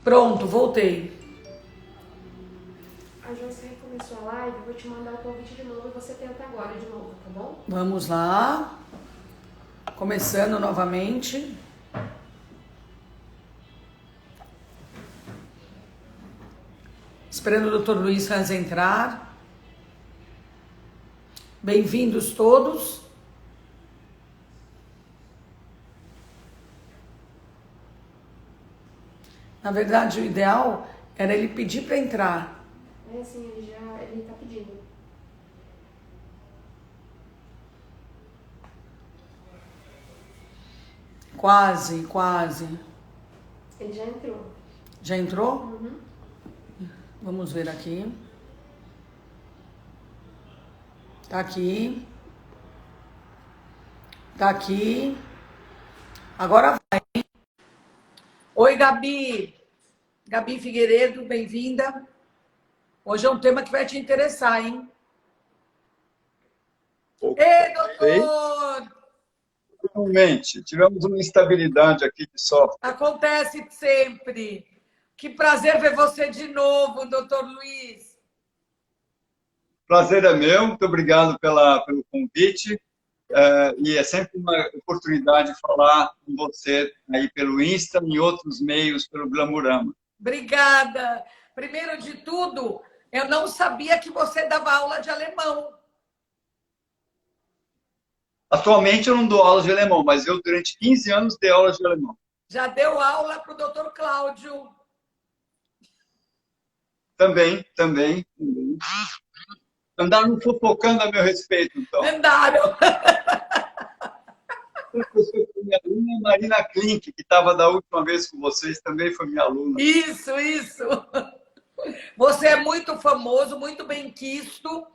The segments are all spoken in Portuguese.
Pronto, voltei. A Joyce começou a live, eu vou te mandar o convite de novo e você tenta agora de novo, tá bom? Vamos lá. Começando novamente. Esperando o Dr. Luiz Hans entrar. Bem-vindos todos. Na verdade, o ideal era ele pedir para entrar. É assim, ele tá pedindo. Quase, quase. Ele já entrou. Já entrou? Uhum. Vamos ver aqui. Tá aqui. Tá aqui. Agora vai. Oi, Gabi. Gabi Figueiredo, bem-vinda. Hoje é um tema que vai te interessar, hein? Ei, Ok. doutor! Finalmente, tivemos uma instabilidade aqui de software. Acontece sempre. Que prazer ver você de novo, doutor Luiz. Prazer é meu, muito obrigado pelo convite. E é sempre uma oportunidade de falar com você aí pelo Insta e em outros meios pelo Glamurama. Obrigada. Primeiro de tudo, eu não sabia que você dava aula de alemão. Atualmente eu não dou aulas de alemão, mas eu durante 15 anos dei aulas de alemão. Já deu aula para o doutor Cláudio. Também. Andaram fofocando a meu respeito, então. Andaram. A professora foi minha aluna, Marina Klink, que estava da última vez com vocês, também foi minha aluna. Isso. Você é muito famoso, muito bem quisto.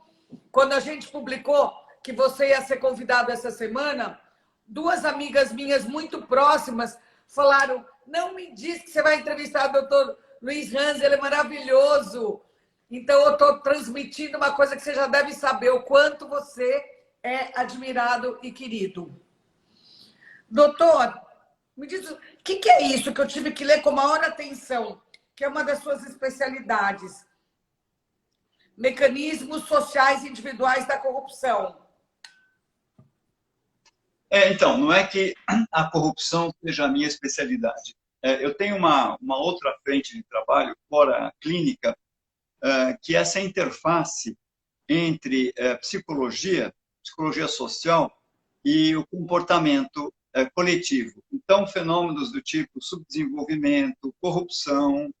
Quando a gente publicou que você ia ser convidado essa semana, duas amigas minhas muito próximas falaram: não me diz que você vai entrevistar o doutor Luiz Hans, ele é maravilhoso. Então, eu estou transmitindo uma coisa que você já deve saber, o quanto você é admirado e querido. Doutor, me diz, o que é isso que eu tive que ler com maior atenção, que é uma das suas especialidades? Mecanismos sociais individuais da corrupção. Então, não é que a corrupção seja a minha especialidade. Eu tenho uma outra frente de trabalho, fora a clínica, que é essa interface entre psicologia social e o comportamento coletivo. Então, fenômenos do tipo subdesenvolvimento, corrupção,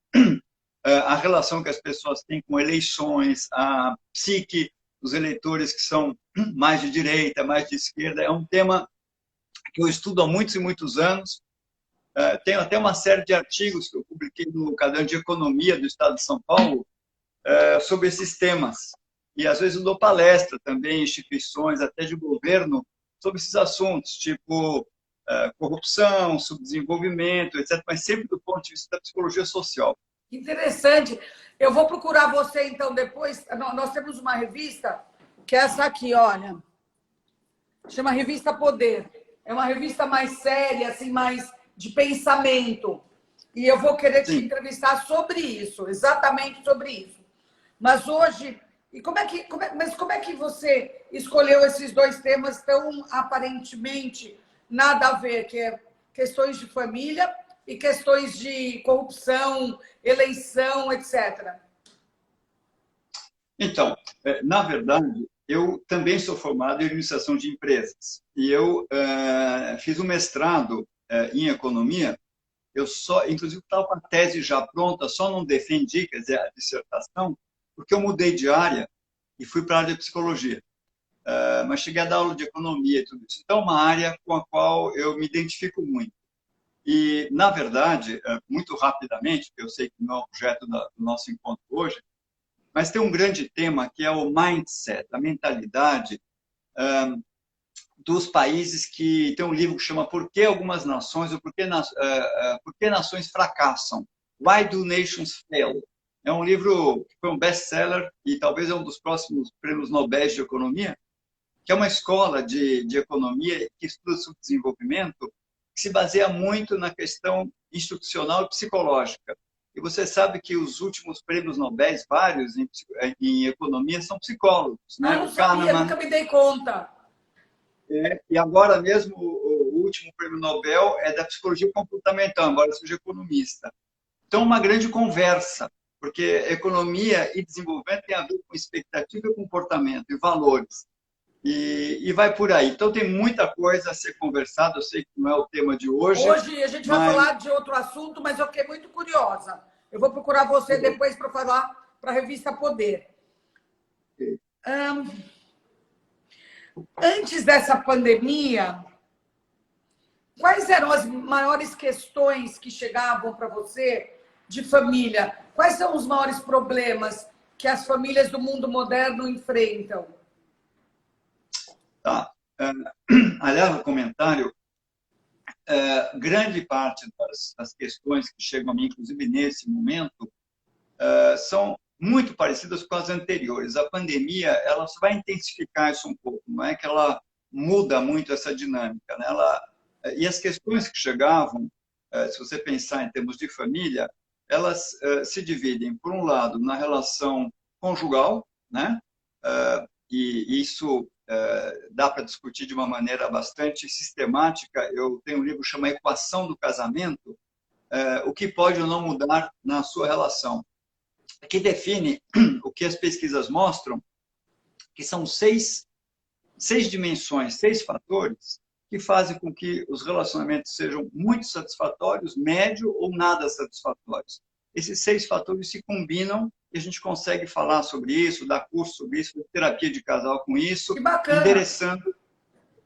a relação que as pessoas têm com eleições, a psique dos eleitores que são mais de direita, mais de esquerda, é um tema que eu estudo há muitos e muitos anos. Tenho até uma série de artigos que eu publiquei no Caderno de Economia do Estado de São Paulo sobre esses temas. E, às vezes, eu dou palestra também em instituições, até de governo, sobre esses assuntos, tipo corrupção, subdesenvolvimento, etc., mas sempre do ponto de vista da psicologia social. Interessante. Eu vou procurar você, então, depois. Nós temos uma revista, que é essa aqui, olha. Chama Revista Poder. É uma revista mais séria, assim, mais de pensamento. E eu vou querer te Sim. entrevistar sobre isso, exatamente sobre isso. Mas hoje, e como é que você escolheu esses dois temas tão aparentemente nada a ver, que é questões de família e questões de corrupção, eleição, etc. Então, na verdade, eu também sou formado em administração de empresas. E eu fiz um mestrado em economia. Eu só, inclusive, estava com a tese já pronta, só não defendi, quer dizer, a dissertação, porque eu mudei de área e fui para a área de psicologia. Mas cheguei a dar aula de economia e tudo isso. Então, é uma área com a qual eu me identifico muito. E, na verdade, muito rapidamente, porque eu sei que não é o objeto do nosso encontro hoje, mas tem um grande tema que é o mindset, a mentalidade dos países que tem um livro que chama Por que algumas nações ou por que nações fracassam? Why do nations fail? É um livro que foi um best-seller e talvez é um dos próximos prêmios Nobel de Economia, que é uma escola de economia que estuda subdesenvolvimento, que se baseia muito na questão institucional e psicológica. E você sabe que os últimos prêmios Nobel, vários em economia, são psicólogos, Ah, né? não O sabia, Kahneman, nunca me dei conta. e agora mesmo o último prêmio Nobel é da psicologia comportamental, embora seja economista. Então, uma grande conversa, porque economia e desenvolvimento tem a ver com expectativa e comportamento e valores. E vai por aí. Então, tem muita coisa a ser conversada. Eu sei que não é o tema de hoje, Hoje a gente vai mas falar de outro assunto, mas eu fiquei muito curiosa. Eu vou procurar você depois para falar para a revista Poder. Antes dessa pandemia, quais eram as maiores questões que chegavam para você de família? Quais são os maiores problemas que as famílias do mundo moderno enfrentam? tá. Aliás, no comentário, grande parte das questões que chegam a mim, inclusive nesse momento, são muito parecidas com as anteriores. A pandemia, ela só vai intensificar isso um pouco, não é que ela muda muito essa dinâmica, né? E as questões que chegavam, se você pensar em termos de família, elas se dividem, por um lado, na relação conjugal, né? E isso dá para discutir de uma maneira bastante sistemática. Eu tenho um livro que chama Equação do Casamento, o que pode ou não mudar na sua relação, que define o que as pesquisas mostram, que são seis dimensões, 6 fatores, que fazem com que os relacionamentos sejam muito satisfatórios, médio ou nada satisfatórios. Esses 6 fatores se combinam e a gente consegue falar sobre isso, dar curso sobre isso, terapia de casal com isso, Que bacana. endereçando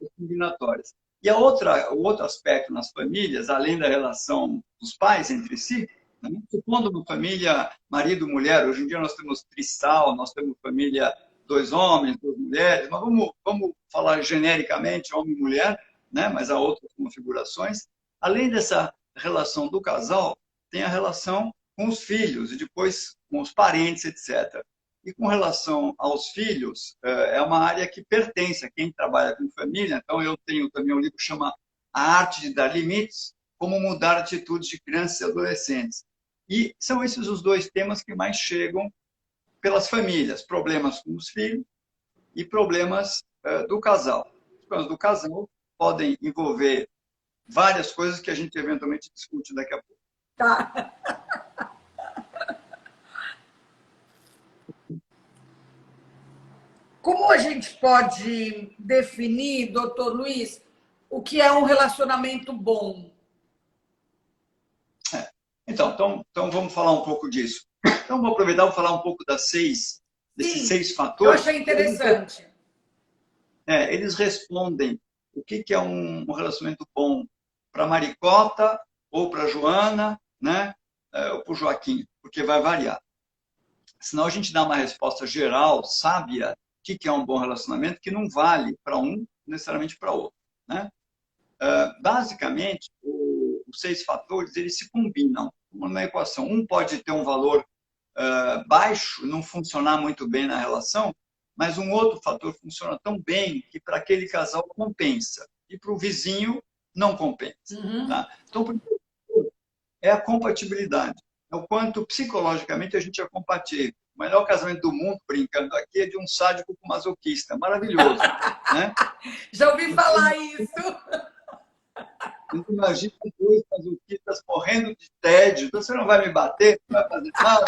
as combinatórias. E o outro aspecto nas famílias, além da relação dos pais entre si, né? Supondo uma família marido e mulher, hoje em dia nós temos trisal, nós temos família 2 homens, 2 mulheres, mas vamos falar genericamente homem e mulher, né? Mas há outras configurações. Além dessa relação do casal, tem a relação com os filhos e depois com os parentes, etc. E com relação aos filhos, é uma área que pertence a quem trabalha com família. Então, eu tenho também um livro que chama A Arte de Dar Limites, Como Mudar Atitudes de Crianças e Adolescentes. E são esses os 2 temas que mais chegam pelas famílias. Problemas com os filhos e problemas do casal. Os problemas do casal podem envolver várias coisas que a gente eventualmente discute daqui a pouco. Tá. Como a gente pode definir, doutor Luiz, o que é um relacionamento bom? Então vamos falar um pouco disso. Então, vou aproveitar e vou falar um pouco desses 6 Eu fatores. achei interessante. Eles respondem o que é um relacionamento bom para a Maricota, ou para a Joana, né? Ou para o Joaquim, porque vai variar. Senão a gente dá uma resposta geral, sábia, o que é um bom relacionamento, que não vale para um, necessariamente para outro, né? Basicamente, os 6 fatores, eles se combinam numa equação. Um pode ter um valor baixo, não funcionar muito bem na relação, mas um outro fator funciona tão bem que para aquele casal compensa. E para o vizinho, não compensa. Tá? Então, primeiro, é a compatibilidade. É o quanto psicologicamente a gente é compatível. O melhor casamento do mundo, brincando aqui, é de um sádico com masoquista. Maravilhoso. Né? Já ouvi falar isso. Imagina 2 masoquistas morrendo de tédio. Você não vai me bater, não vai fazer nada.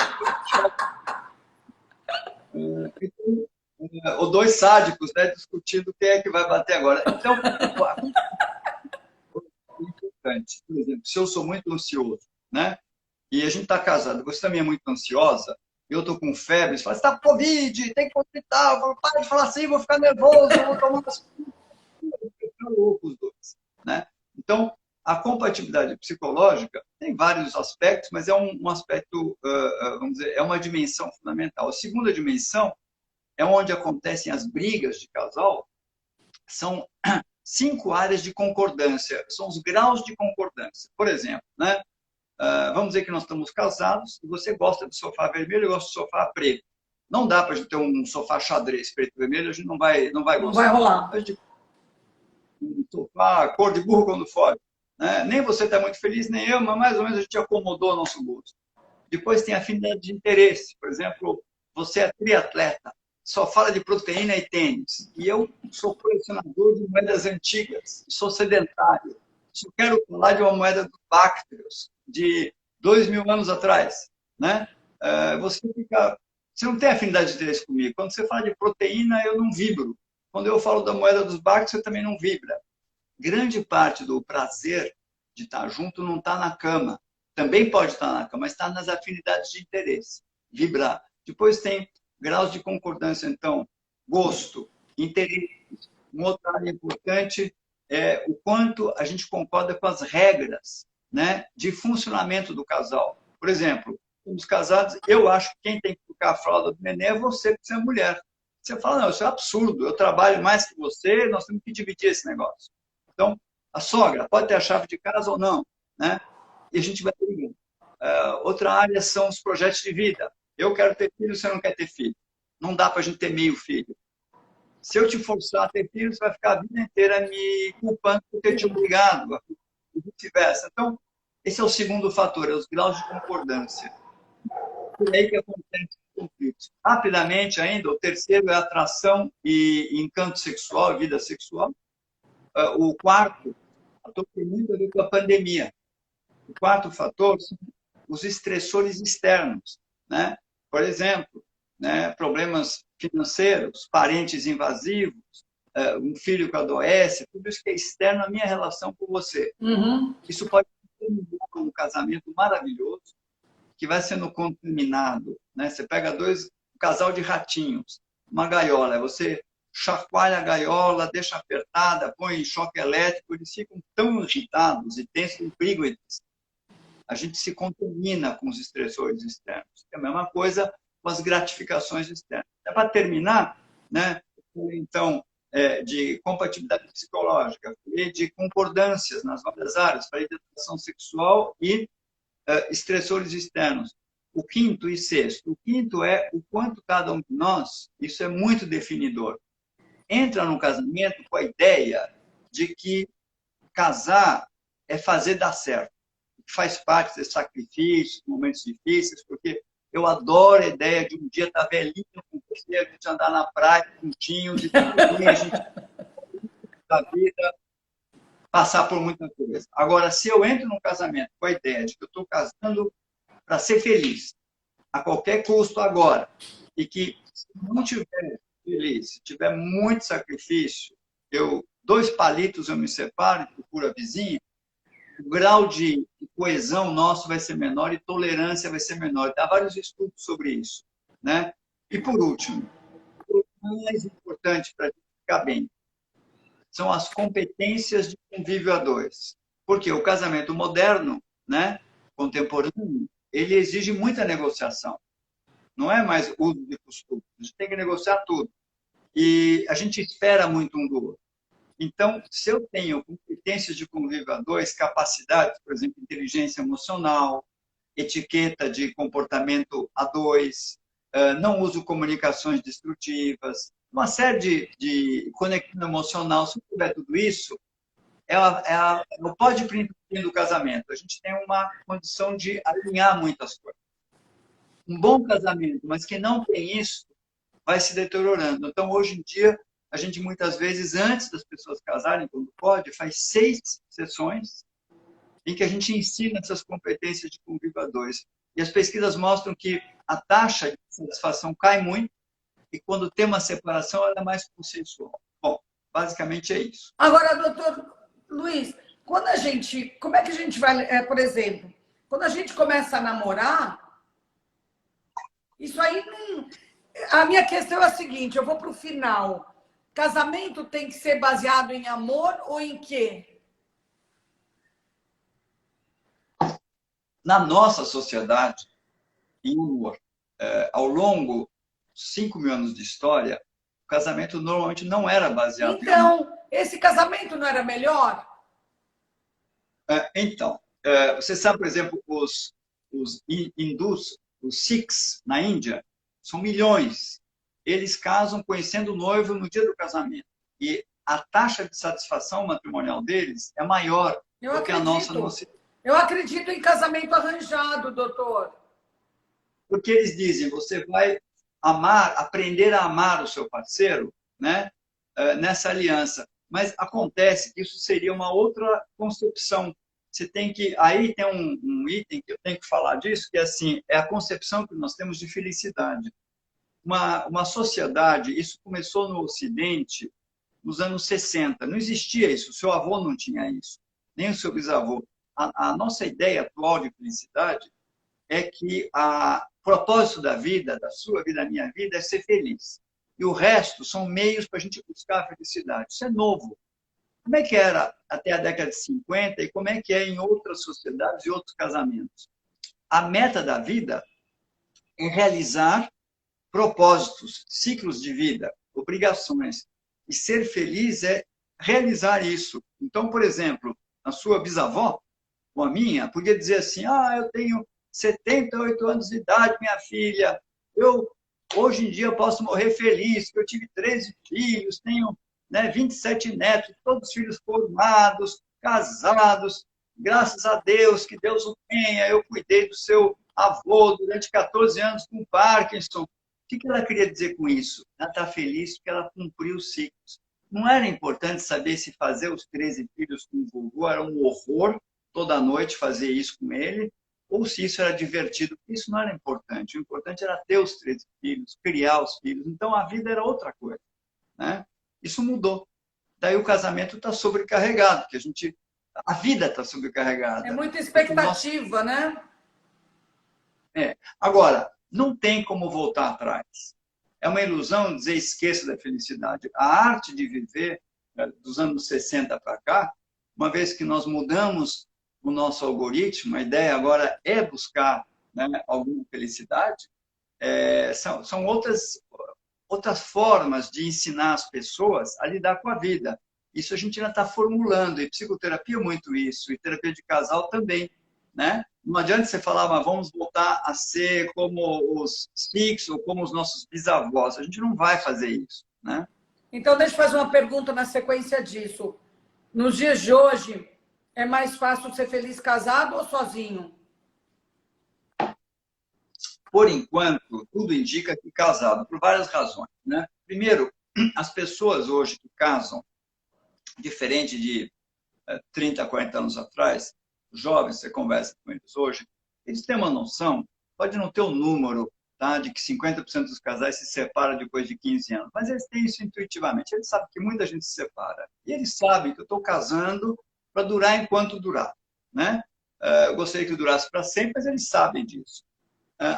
Ou 2 sádicos, né, discutindo quem é que vai bater agora. Então, é importante. Por exemplo, se eu sou muito ansioso, né, e a gente está casado, você também é muito ansiosa, eu estou com febre, você fala, você está com Covid, tem que ir para o hospital, eu falo, para de falar assim, vou ficar nervoso, vou tomar umas... Ficam loucos os 2, né? Então, a compatibilidade psicológica tem vários aspectos, mas é um aspecto, vamos dizer, é uma dimensão fundamental. A segunda dimensão é onde acontecem as brigas de casal, são 5 áreas de concordância, são os graus de concordância. Por exemplo, né? Vamos dizer que nós estamos casados e você gosta do sofá vermelho e eu gosto do sofá preto. Não dá para a gente ter um sofá xadrez preto e vermelho, a gente não vai gostar. Não vai rolar. Um sofá cor de burro quando fora. Né? Nem você está muito feliz, nem eu, mas mais ou menos a gente acomodou o nosso gosto. Depois tem afinidade de interesse. Por exemplo, você é triatleta, só fala de proteína e tênis. E eu sou colecionador de moedas antigas, sou sedentário. Só quero falar de uma moeda dos Bactrios, de 2.000 anos atrás. Né? Você não tem afinidade de interesse comigo. Quando você fala de proteína, eu não vibro. Quando eu falo da moeda dos Bactrios, você também não vibra. Grande parte do prazer de estar junto não está na cama. Também pode estar na cama, mas está nas afinidades de interesse. Vibrar. Depois tem graus de concordância, então, gosto, interesse. Uma outra área importante é o quanto a gente concorda com as regras, né, de funcionamento do casal. Por exemplo, somos casados, eu acho que quem tem que trocar a fralda do neném é você, porque você é mulher. Você fala, não, isso é absurdo, eu trabalho mais que você, nós temos que dividir esse negócio. Então, a sogra pode ter a chave de casa ou não, né? E a gente vai brigando. Outra área são os projetos de vida. Eu quero ter filho, você não quer ter filho. Não dá para a gente ter meio filho. Se eu te forçar a ter filho, você vai ficar a vida inteira me culpando por ter te obrigado, e vice-versa. Então, esse é o segundo fator, é os graus de concordância. Por aí que acontece os conflitos. Rapidamente ainda, o terceiro é atração e encanto sexual, vida sexual. O quarto fator tem muito a ver com a pandemia. O quarto fator são os estressores externos, né? Por exemplo, né, problemas financeiros, parentes invasivos, um filho que adoece, tudo isso que é externo à minha relação com você. Uhum. Isso pode ser um casamento maravilhoso que vai sendo contaminado, né? Você pega um casal de ratinhos, uma gaiola, você chacoalha a gaiola, deixa apertada, põe choque elétrico, eles ficam tão irritados e tensos, brigam entre si. A gente se contamina com os estressores externos. É a mesma coisa com as gratificações externas. Para terminar, né, então, de compatibilidade psicológica, de concordâncias nas várias áreas, para educação sexual e estressores externos. O quinto e sexto. O quinto é o quanto cada um de nós, isso é muito definidor, entra no casamento com a ideia de que casar é fazer dar certo. Faz parte desse sacrifício, momentos difíceis, porque eu adoro a ideia de um dia estar velhinho com você, a gente andar na praia, juntinhos, e tudo bem, a gente da vida, passar por muita coisa. Agora, se eu entro num casamento com a ideia de que eu estou casando para ser feliz, a qualquer custo agora, e que se não tiver feliz, se tiver muito sacrifício, 2 palitos eu me separo e procuro a vizinha, o grau de coesão nosso vai ser menor e tolerância vai ser menor. Há vários estudos sobre isso, né? E por último, o mais importante para a gente ficar bem são as competências de convívio a dois. Porque o casamento moderno, né, contemporâneo, ele exige muita negociação. Não é mais uso de costume. A gente tem que negociar tudo. E a gente espera muito um do outro. Então, se eu tenho competências de convívio a dois, capacidades, por exemplo, inteligência emocional, etiqueta de comportamento a dois, não uso comunicações destrutivas, uma série de conexão emocional, se eu tiver tudo isso, não pode ir do casamento. A gente tem uma condição de alinhar muitas coisas. Um bom casamento, mas que não tem isso, vai se deteriorando. Então, hoje em dia, a gente muitas vezes, antes das pessoas casarem, quando pode, faz 6 sessões em que a gente ensina essas competências de convívio a dois. E as pesquisas mostram que a taxa de satisfação cai muito e quando tem uma separação, ela é mais consensual. Bom, basicamente é isso. Agora, doutor Luiz, como é que a gente vai, por exemplo, quando a gente começa a namorar, isso aí, a minha questão é a seguinte, eu vou para o final. Casamento tem que ser baseado em amor ou em quê? Na nossa sociedade, em amor, ao longo de 5.000 anos de história, o casamento normalmente não era baseado em amor. Então, esse casamento não era melhor? Então, você sabe, por exemplo, os hindus, os Sikhs na Índia, são milhões. Eles casam conhecendo o noivo no dia do casamento. E a taxa de satisfação matrimonial deles é maior do que a nossa. Eu acredito em casamento arranjado, doutor. porque eles dizem, você vai amar, aprender a amar o seu parceiro, né? Nessa aliança. Mas acontece que isso seria uma outra concepção. Você tem que... Aí tem um item que eu tenho que falar disso, que é assim, é a concepção que nós temos de felicidade. Uma sociedade, isso começou no Ocidente, nos anos 60. Não existia isso, o seu avô não tinha isso, nem o seu bisavô. A nossa ideia atual de felicidade é que o propósito da vida, da sua vida, da minha vida, é ser feliz. E o resto são meios para a gente buscar a felicidade. Isso é novo. Como é que era até a década de 50 e como é que é em outras sociedades e outros casamentos? A meta da vida é realizar propósitos, ciclos de vida, obrigações. E ser feliz é realizar isso. Então, por exemplo, a sua bisavó, ou a minha, podia dizer assim, eu tenho 78 anos de idade, minha filha, hoje em dia posso morrer feliz, que eu tive 13 filhos, tenho 27 netos, todos filhos formados, casados, graças a Deus, que Deus o tenha, eu cuidei do seu avô durante 14 anos com Parkinson. O que ela queria dizer com isso? Ela está feliz porque ela cumpriu os ciclos. Não era importante saber se fazer os 13 filhos com o vovô era um horror, toda noite fazer isso com ele, ou se isso era divertido. Isso não era importante. O importante era ter os 13 filhos, criar os filhos. Então, a vida era outra coisa, né? Isso mudou. Daí o casamento está sobrecarregado, porque a vida está sobrecarregada. É muita expectativa, né? Agora, não tem como voltar atrás. É uma ilusão dizer esqueça da felicidade. A arte de viver, dos anos 60 para cá, uma vez que nós mudamos o nosso algoritmo, a ideia agora é buscar, né, alguma felicidade, são outras formas de ensinar as pessoas a lidar com a vida. Isso a gente ainda está formulando, e psicoterapia muito isso, e terapia de casal também, né? Não adianta você falar, mas vamos voltar a ser como os Sikhs ou como os nossos bisavós. A gente não vai fazer isso, né? Então, deixa eu fazer uma pergunta na sequência disso. Nos dias de hoje, é mais fácil ser feliz casado ou sozinho? Por enquanto, tudo indica que casado, por várias razões, né? Primeiro, as pessoas hoje que casam, diferente de 30, 40 anos atrás, jovens, você conversa com eles hoje, eles têm uma noção, pode não ter o número, tá, de que 50% dos casais se separam depois de 15 anos, mas eles têm isso intuitivamente. Eles sabem que muita gente se separa. E eles sabem que eu estou casando para durar enquanto durar, né? Eu gostaria que durasse para sempre, mas eles sabem disso.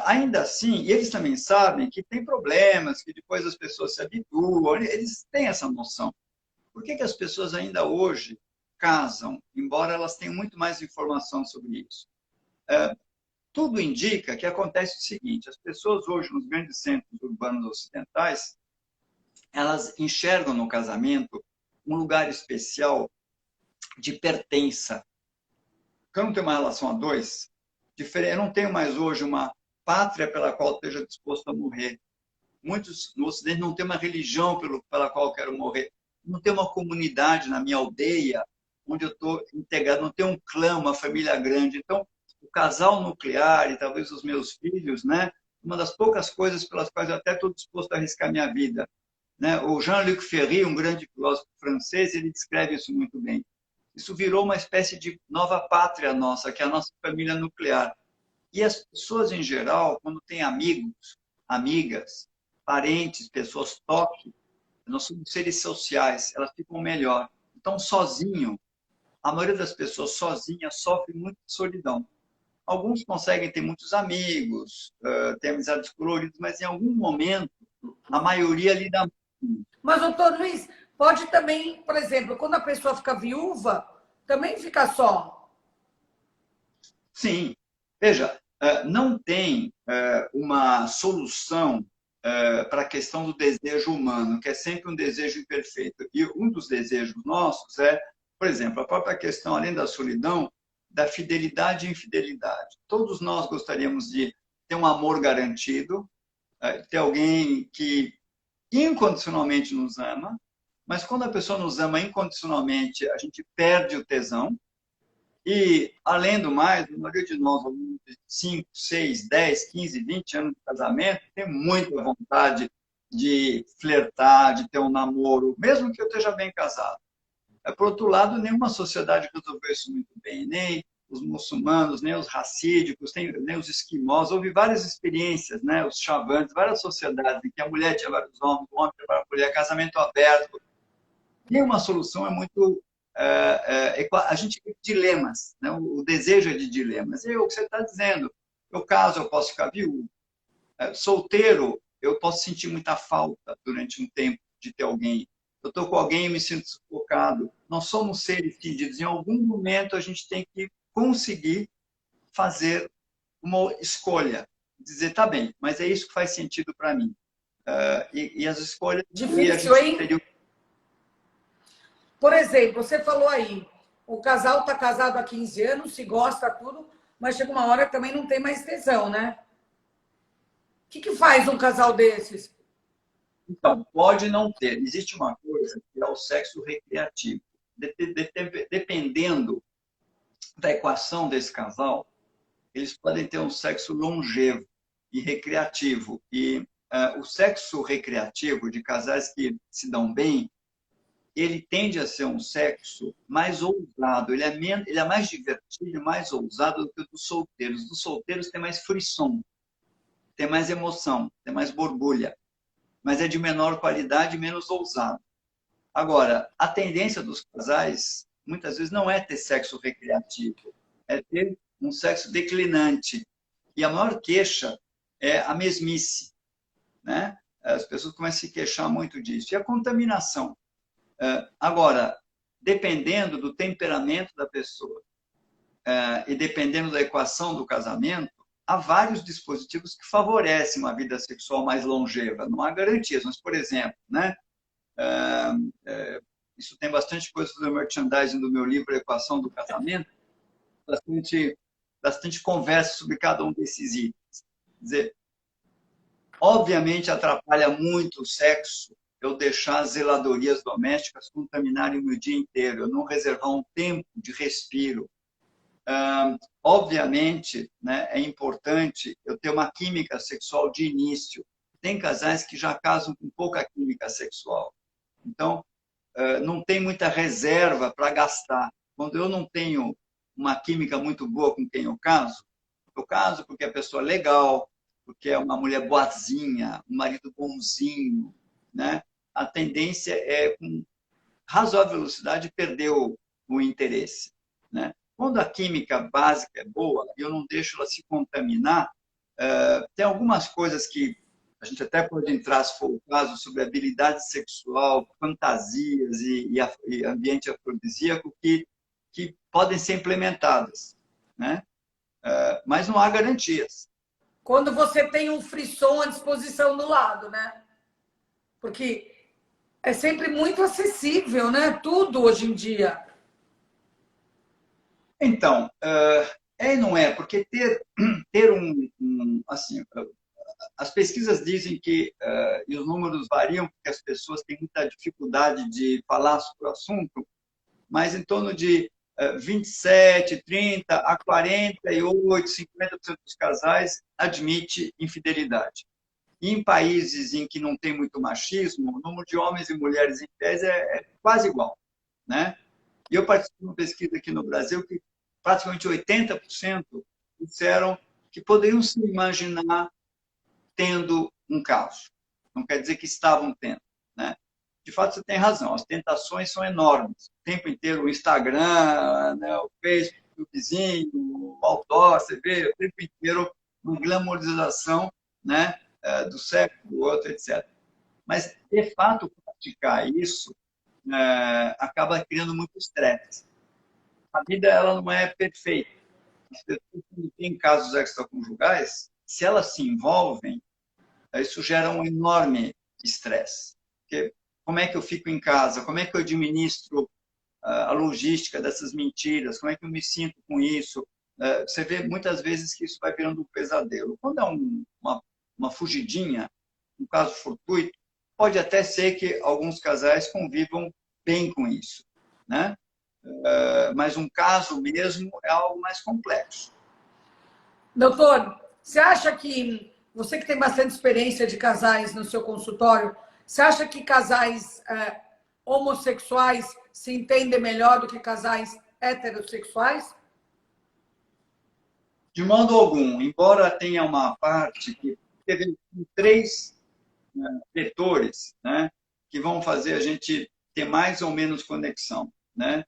Ainda assim, e eles também sabem que tem problemas, que depois as pessoas se habituam, eles têm essa noção. Por que as pessoas ainda hoje casam, embora elas tenham muito mais informação sobre isso? Tudo indica que acontece o seguinte, as pessoas hoje nos grandes centros urbanos ocidentais, elas enxergam no casamento um lugar especial de pertença. Eu não tenho uma relação a dois, eu não tenho mais hoje uma pátria pela qual esteja disposto a morrer. Muitos no Ocidente não têm uma religião pela qual eu quero morrer. Não tem uma comunidade na minha aldeia onde eu estou integrado, não tem um clã, uma família grande. Então, o casal nuclear e talvez os meus filhos, né? Uma das poucas coisas pelas quais eu até estou disposto a arriscar minha vida, né? O Jean-Luc Ferry, um grande filósofo francês, ele descreve isso muito bem. Isso virou uma espécie de nova pátria nossa, que é a nossa família nuclear. E as pessoas, em geral, quando têm amigos, amigas, parentes, pessoas top, nós somos seres sociais, elas ficam melhor. Então, sozinho, a maioria das pessoas sozinha sofre muito de solidão. Alguns conseguem ter muitos amigos, ter amizades coloridas, mas em algum momento, a maioria lida muito. Mas, doutor Luiz, pode também, por exemplo, quando a pessoa fica viúva, também fica só. Sim. Veja, não tem uma solução para a questão do desejo humano, que é sempre um desejo imperfeito. E um dos desejos nossos é, por exemplo, a própria questão, além da solidão, da fidelidade e infidelidade. Todos nós gostaríamos de ter um amor garantido, ter alguém que incondicionalmente nos ama, mas quando a pessoa nos ama incondicionalmente, a gente perde o tesão, E, além do mais, a maioria de nós, ao longo de 5, 6, 10, 15, 20 anos de casamento, tem muita vontade de flertar, de ter um namoro, mesmo que eu esteja bem casado. Por outro lado, nenhuma sociedade resolveu isso muito bem, nem os muçulmanos, nem os racídicos, nem os esquimós. Houve várias experiências, né? Os chavantes, várias sociedades em que a mulher tinha vários homens, o homem tinha várias mulheres, casamento aberto. Nenhuma solução é muito... a gente tem dilemas, né? O desejo é de dilemas. E o que você está dizendo, eu caso, eu posso ficar viúvo. Solteiro, eu posso sentir muita falta durante um tempo de ter alguém. Eu estou com alguém e me sinto sufocado. Nós somos seres fídicos. Em algum momento, a gente tem que conseguir fazer uma escolha. Dizer, tá bem, mas é isso que faz sentido para mim. E as escolhas... Difícil, hein? Por exemplo, você falou aí, o casal está casado há 15 anos, se gosta, tudo, mas chega uma hora que também não tem mais tesão, né? O que faz um casal desses? Então, pode não ter. Existe uma coisa que é o sexo recreativo. Dependendo da equação desse casal, eles podem ter um sexo longevo e recreativo. E o sexo recreativo de casais que se dão bem, ele tende a ser um sexo mais ousado. Ele é mais divertido e mais ousado do que o dos solteiros. Dos solteiros tem mais frisson, tem mais emoção, tem mais borbulha, mas é de menor qualidade e menos ousado. Agora, a tendência dos casais, muitas vezes, não é ter sexo recreativo, é ter um sexo declinante. E a maior queixa é a mesmice, né? As pessoas começam a se queixar muito disso. E a contaminação. Agora, dependendo do temperamento da pessoa e dependendo da equação do casamento, há vários dispositivos que favorecem uma vida sexual mais longeva. Não há garantias, mas, por exemplo, né? Isso tem bastante coisa sobre o merchandising do meu livro, A Equação do Casamento, bastante conversa sobre cada um desses itens. Quer dizer, obviamente atrapalha muito o sexo eu deixar as zeladorias domésticas contaminarem o meu dia inteiro, eu não reservar um tempo de respiro. Obviamente, né, é importante eu ter uma química sexual de início. Tem casais que já casam com pouca química sexual. Então, não tem muita reserva para gastar. Quando eu não tenho uma química muito boa com quem eu caso porque a pessoa é legal, porque é uma mulher boazinha, um marido bonzinho, né? A tendência é, com razoável velocidade, perder o interesse, né? Quando a química básica é boa, eu não deixo ela se contaminar, tem algumas coisas que a gente até pode entrar, se for o caso, sobre habilidade sexual, fantasias e ambiente afrodisíaco que podem ser implementadas, né? Mas não há garantias. Quando você tem um frisson à disposição do lado, né? Porque é sempre muito acessível, né? Tudo hoje em dia. Então, e não é, porque ter assim, as pesquisas dizem que, e os números variam, porque as pessoas têm muita dificuldade de falar sobre o assunto, mas em torno de 27, 30 a 48, 50% dos casais admite infidelidade. E em países em que não tem muito machismo, o número de homens e mulheres infiéis é quase igual, né? E eu participei de uma pesquisa aqui no Brasil que praticamente 80% disseram que poderiam se imaginar tendo um caso. Não quer dizer que estavam tendo, né? De fato, você tem razão, as tentações são enormes. O tempo inteiro o Instagram, né, o Facebook, o vizinho, o outdoor, você vê o tempo inteiro uma glamorização, né, do sexo, do outro, etc. Mas, de fato, praticar isso acaba criando muito estresse. A vida ela não é perfeita. As pessoas que têm casos extraconjugais, se elas se envolvem, isso gera um enorme estresse. Porque como é que eu fico em casa? Como é que eu administro a logística dessas mentiras? Como é que eu me sinto com isso? Você vê muitas vezes que isso vai virando um pesadelo. Quando é uma fugidinha, um caso fortuito, pode até ser que alguns casais convivam bem com isso, né? mas um caso mesmo é algo mais complexo. Doutor, você acha que, você que tem bastante experiência de casais no seu consultório, você acha que casais homossexuais se entendem melhor do que casais heterossexuais? De modo algum, embora tenha uma parte que teve 3 vetores, né, que vão fazer a gente ter mais ou menos conexão, né?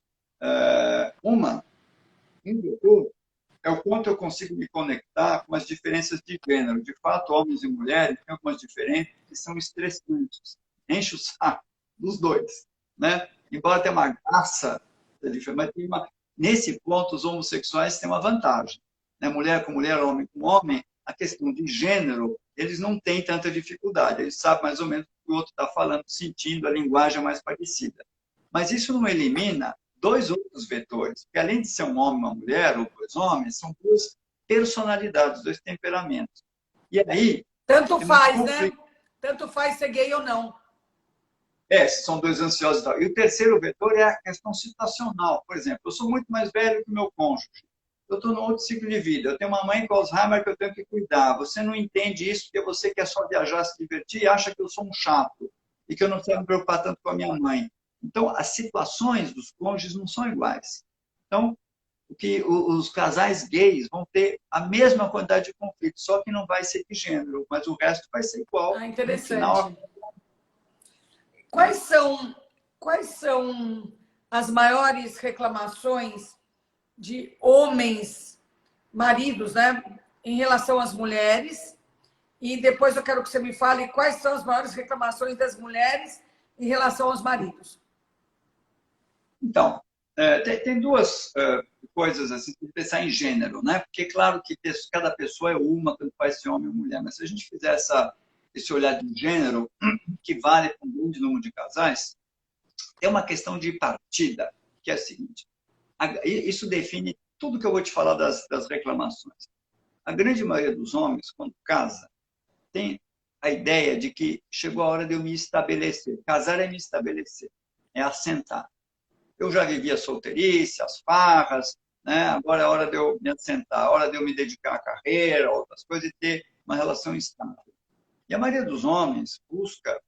Um vetor é o quanto eu consigo me conectar com as diferenças de gênero. De fato, homens e mulheres têm algumas diferenças que são estressantes. Enche o saco dos dois, né? Embora tenha uma graça, mas nesse ponto os homossexuais têm uma vantagem, né? Mulher com mulher, homem com homem, a questão de gênero, eles não têm tanta dificuldade. Eles sabem mais ou menos o que o outro está falando, sentindo, a linguagem é mais parecida. Mas isso não elimina 2 outros vetores, porque além de ser um homem e uma mulher, ou 2 homens, são 2 personalidades, 2 temperamentos. E aí... Tanto faz, né? Tanto faz ser gay ou não. São 2 ansiosos e tal. E o terceiro vetor é a questão situacional. Por exemplo, eu sou muito mais velho que o meu cônjuge. Eu estou num outro ciclo de vida. Eu tenho uma mãe com Alzheimer que eu tenho que cuidar. Você não entende isso porque você quer só viajar, se divertir e acha que eu sou um chato e que eu não quero me preocupar tanto com a minha mãe. Então, as situações dos cônjuges não são iguais. Então, os casais gays vão ter a mesma quantidade de conflitos, só que não vai ser de gênero, mas o resto vai ser igual. Ah, interessante. No final... Quais são as maiores reclamações de homens, maridos, né, em relação às mulheres? E depois eu quero que você me fale quais são as maiores reclamações das mulheres em relação aos maridos. Então, tem 2 coisas assim, se pensar em gênero, né? Porque, claro, que cada pessoa é uma, tanto faz ser homem ou mulher, mas se a gente fizer esse olhar de gênero, que vale para um grande número de casais, tem uma questão de partida, que é a seguinte: isso define tudo que eu vou te falar das reclamações. A grande maioria dos homens, quando casa, tem a ideia de que chegou a hora de eu me estabelecer. Casar é me estabelecer, é assentar. Eu já vivi a solteirice, as farras, né? Agora é a hora de eu me assentar, a hora de eu me dedicar à carreira, outras coisas, e ter uma relação estável. E a maioria dos homens busca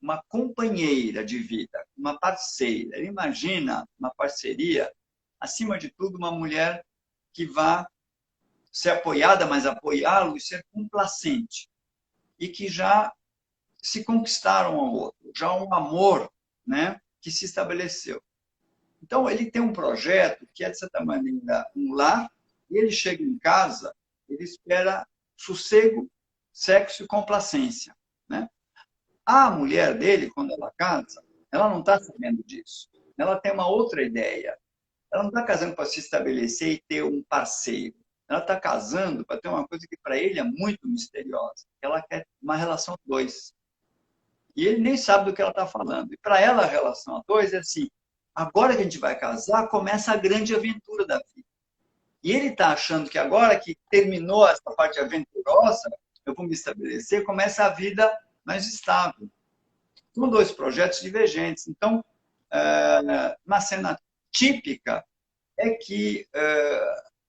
uma companheira de vida, uma parceira. Ele imagina uma parceria, acima de tudo, uma mulher que vá ser apoiada, mas apoiá-lo e ser complacente. E que já se conquistaram ao outro, já um amor, né, que se estabeleceu. Então, ele tem um projeto que é, de certa maneira, um lar, e ele chega em casa, ele espera sossego, sexo e complacência, né? A mulher dele, quando ela casa, ela não está sabendo disso. Ela tem uma outra ideia. Ela não está casando para se estabelecer e ter um parceiro. Ela está casando para ter uma coisa que para ele é muito misteriosa. Ela quer uma relação a 2. E ele nem sabe do que ela está falando. E para ela, a relação a 2 é assim: agora que a gente vai casar, começa a grande aventura da vida. E ele está achando que agora que terminou essa parte aventurosa, eu vou me estabelecer, começa a vida mais estável. São 2 projetos divergentes. Então, uma cena típica é que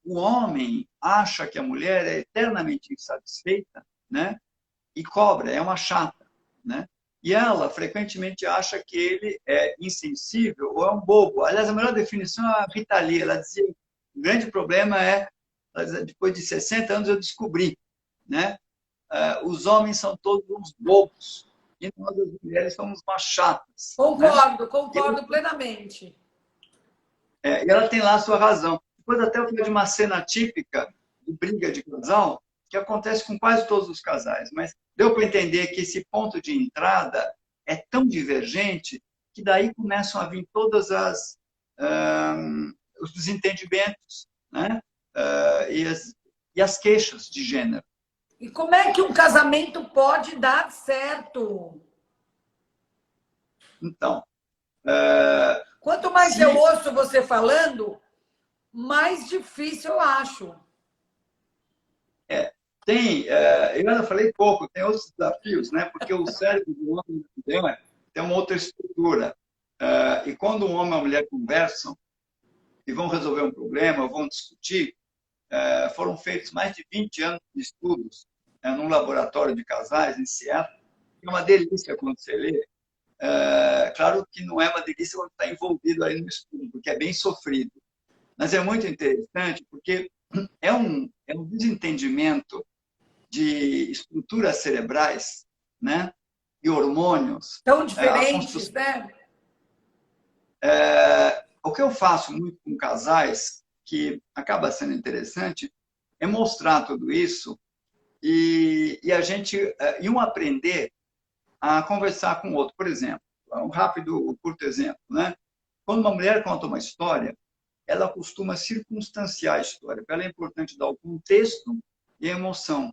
o homem acha que a mulher é eternamente insatisfeita, né? E cobra, é uma chata, né? E ela frequentemente acha que ele é insensível ou é um bobo. Aliás, a melhor definição é a Rita Lee. Ela dizia: o grande problema é, depois de 60 anos eu descobri, né? Os homens são todos uns bobos e nós, as mulheres, somos umas chatas. Concordo, né? concordo plenamente. E ela tem lá a sua razão. Depois até eu falei de uma cena típica de briga de casal, que acontece com quase todos os casais, mas deu para entender que esse ponto de entrada é tão divergente que daí começam a vir todas os desentendimentos, né? E as queixas de gênero. E como é que um casamento pode dar certo? Então, quanto mais eu ouço você falando, mais difícil eu acho. Eu ainda falei pouco, tem outros desafios, né? Porque o cérebro do homem tem uma outra estrutura. E quando um homem e uma mulher conversam, e vão resolver um problema, vão discutir, foram feitos mais de 20 anos de estudos num laboratório de casais em Seattle. É uma delícia quando você lê. Claro que não é uma delícia quando está envolvido aí no estudo, porque é bem sofrido. Mas é muito interessante porque é um desentendimento de estruturas cerebrais, né? E hormônios. Tão diferentes, né? O que eu faço muito com casais, que acaba sendo interessante, é mostrar tudo isso e um aprender a conversar com o outro. Por exemplo, um rápido, curto exemplo, né? Quando uma mulher conta uma história, ela costuma circunstanciar a história. Para ela é importante dar o contexto e a emoção.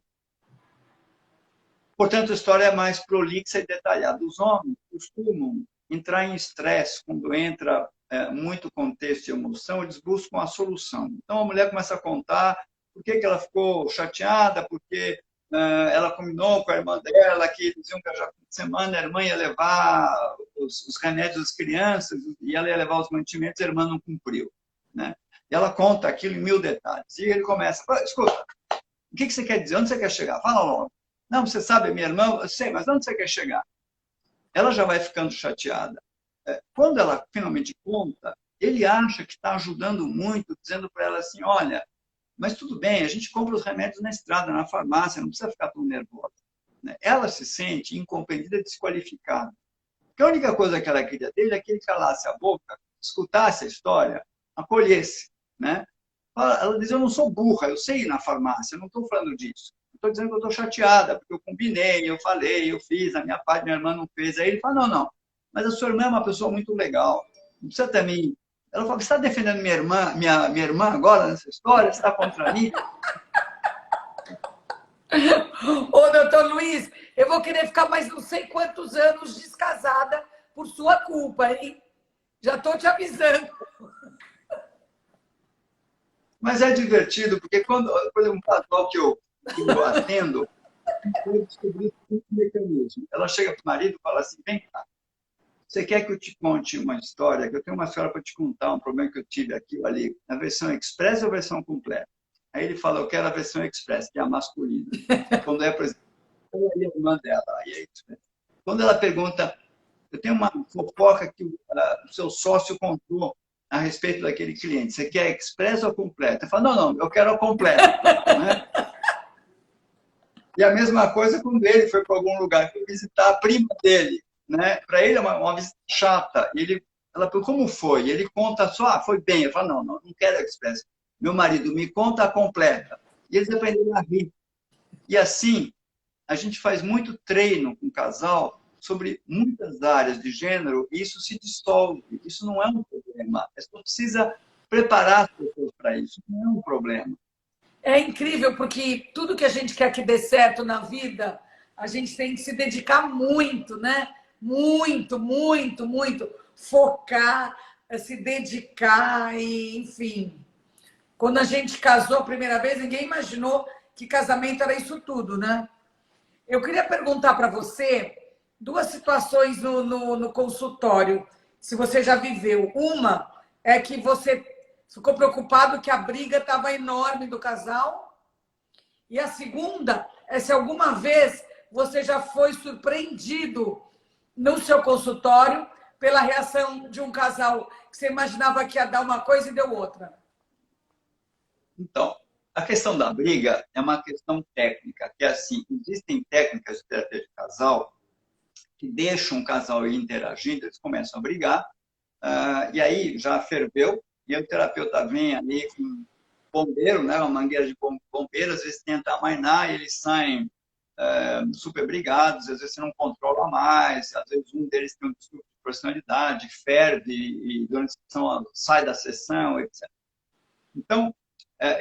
Portanto, a história é mais prolixa e detalhada. Os homens costumam entrar em estresse quando entra muito contexto e emoção, eles buscam a solução. Então, a mulher começa a contar por que ela ficou chateada, porque ela combinou com a irmã dela que eles iam viajar fim de semana, a irmã ia levar os remédios das crianças e ela ia levar os mantimentos, a irmã não cumpriu. Né? E ela conta aquilo em 1000 detalhes. E ele começa, escuta, o que você quer dizer? Onde você quer chegar? Fala logo. Não, você sabe, minha irmã, eu sei, mas onde você quer chegar? Ela já vai ficando chateada. Quando ela finalmente conta, ele acha que está ajudando muito, dizendo para ela assim, olha, mas tudo bem, a gente compra os remédios na estrada, na farmácia, não precisa ficar tão nervosa. Ela se sente incompreendida, desqualificada. Porque a única coisa que ela queria dele é que ele calasse a boca, escutasse a história, acolhesse. Né? Ela diz, eu não sou burra, eu sei ir na farmácia, eu não estou falando disso. Estou dizendo que eu estou chateada, porque eu combinei, eu falei, eu fiz, a minha parte, minha irmã não fez. Aí ele fala, não, mas a sua irmã é uma pessoa muito legal. Não precisa também... Ela fala, você está defendendo minha irmã agora nessa história? Você está contra mim? Ô, doutor Luiz, eu vou querer ficar mais não sei quantos anos descasada por sua culpa, hein? Já estou te avisando. Mas é divertido, porque quando, por exemplo, um casal que eu atendo, eu descobri um mecanismo. Ela chega para o marido e fala assim, vem cá, você quer que eu te conte uma história? Que eu tenho uma história para te contar, um problema que eu tive aqui ou ali, na versão express ou versão completa? Aí ele fala, eu quero a versão express, que é a masculina. Quando é, por exemplo, a irmã dela, aí é express. Quando ela pergunta, eu tenho uma fofoca que o seu sócio contou a respeito daquele cliente, você quer express ou completa? Eu falo, não, eu quero a completa. Né? E a mesma coisa quando ele foi para algum lugar, foi visitar a prima dele. Né? Para ele é uma visita chata. Ela pergunta, como foi? Ele conta só, foi bem. Eu falo, não quero express. Meu marido, me conta a completa. E eles aprenderam a rir. E assim, a gente faz muito treino com o casal sobre muitas áreas de gênero e isso se dissolve. Isso não é um problema. Você só precisa preparar as pessoas para isso. Não é um problema. É incrível, porque tudo que a gente quer que dê certo na vida, a gente tem que se dedicar muito, né? Muito, muito, muito. Focar, se dedicar, e, enfim. Quando a gente casou a primeira vez, ninguém imaginou que casamento era isso tudo, né? Eu queria perguntar para você duas situações no consultório, se você já viveu. Uma é que você ficou preocupado que a briga estava enorme do casal. E a segunda é se alguma vez você já foi surpreendido no seu consultório pela reação de um casal que você imaginava que ia dar uma coisa e deu outra. Então, a questão da briga é uma questão técnica, que é assim, existem técnicas de terapia de casal que deixam o casal ir interagindo, eles começam a brigar, e aí já ferveu, e o terapeuta vem ali com um bombeiro, né, uma mangueira de bombeiro, às vezes tenta amainar, e eles saem super brigados, às vezes você não controla mais, às vezes um deles tem um distúrbio de personalidade, ferve, e durante a sessão sai da sessão, etc. Então,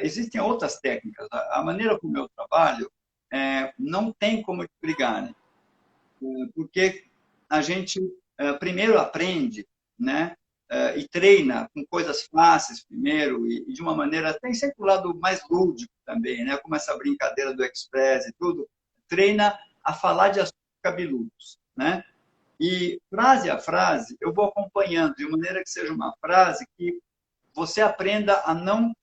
existem outras técnicas. A maneira como eu trabalho não tem como brigar, né? Porque a gente primeiro aprende, né? E treina com coisas fáceis primeiro e de uma maneira, tem sempre o lado mais lúdico também, né? Como essa brincadeira do Express e tudo, treina a falar de assuntos cabeludos, né? E frase a frase eu vou acompanhando de maneira que seja uma frase que você aprenda a não...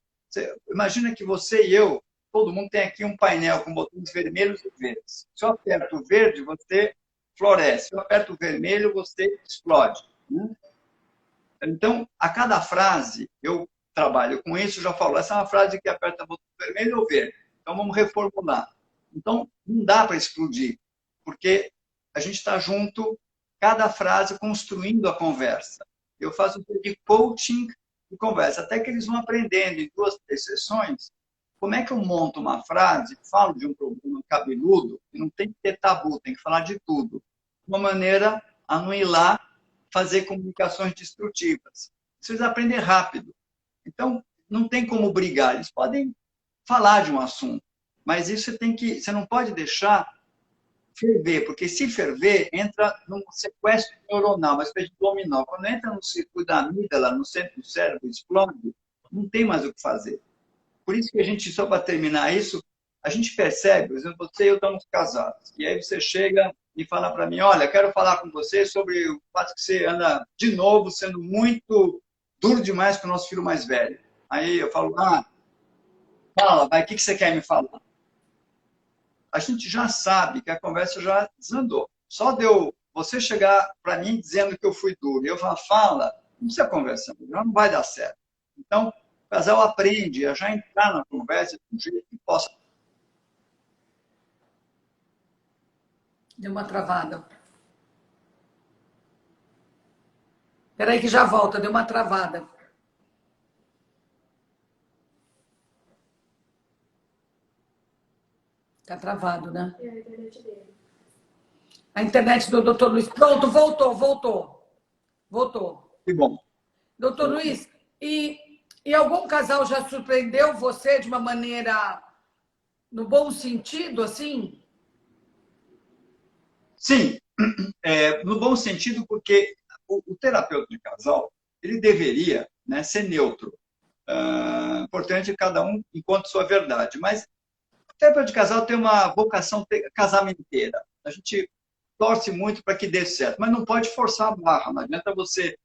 Imagina que você e eu, todo mundo tem aqui um painel com botões vermelhos e verdes. Se eu aperto o verde, você floresce. Se eu aperto o vermelho, você explode. Né? Então, a cada frase, eu trabalho com isso, já falo, essa é uma frase que aperta o botão vermelho ou verde. Então, vamos reformular. Então, não dá para explodir, porque a gente está junto, cada frase construindo a conversa. Eu faço um pouco de coaching e conversa, até que eles vão aprendendo em 2, 3 sessões como é que eu monto uma frase, falo de um problema cabeludo, e não tem que ter tabu, tem que falar de tudo. De uma maneira a não ir lá fazer comunicações destrutivas. Vocês aprendem rápido. Então, não tem como brigar. Eles podem falar de um assunto, mas isso você não pode deixar ferver, porque se ferver, entra num sequestro neuronal, uma espécie de dominó. Quando entra no circuito da amígdala, no centro do cérebro, explode, não tem mais o que fazer. Por isso que a gente, só para terminar isso, a gente percebe, por exemplo, você e eu estamos casados, e aí você chega e fala para mim, olha, quero falar com você sobre o fato que você anda, de novo, sendo muito duro demais com o nosso filho mais velho. Aí eu falo, fala, vai, o que você quer me falar? A gente já sabe que a conversa já desandou. Só deu você chegar para mim dizendo que eu fui duro, e eu fala, não precisa conversar, não vai dar certo. Então, o casal aprende a já entrar na conversa de um jeito que possa. Deu uma travada. Espera aí que já volta, deu uma travada. Tá travado, né? É a internet dele. A internet do Dr. Luiz. Pronto, voltou. Que bom. Doutor Luiz, e algum casal já surpreendeu você de uma maneira, no bom sentido, assim? Sim, no bom sentido, porque o terapeuta de casal, ele deveria, né, ser neutro. Importante cada um encontre sua verdade. Mas o terapeuta de casal tem uma vocação casamenteira. A gente torce muito para que dê certo, mas não pode forçar a barra. Não adianta você...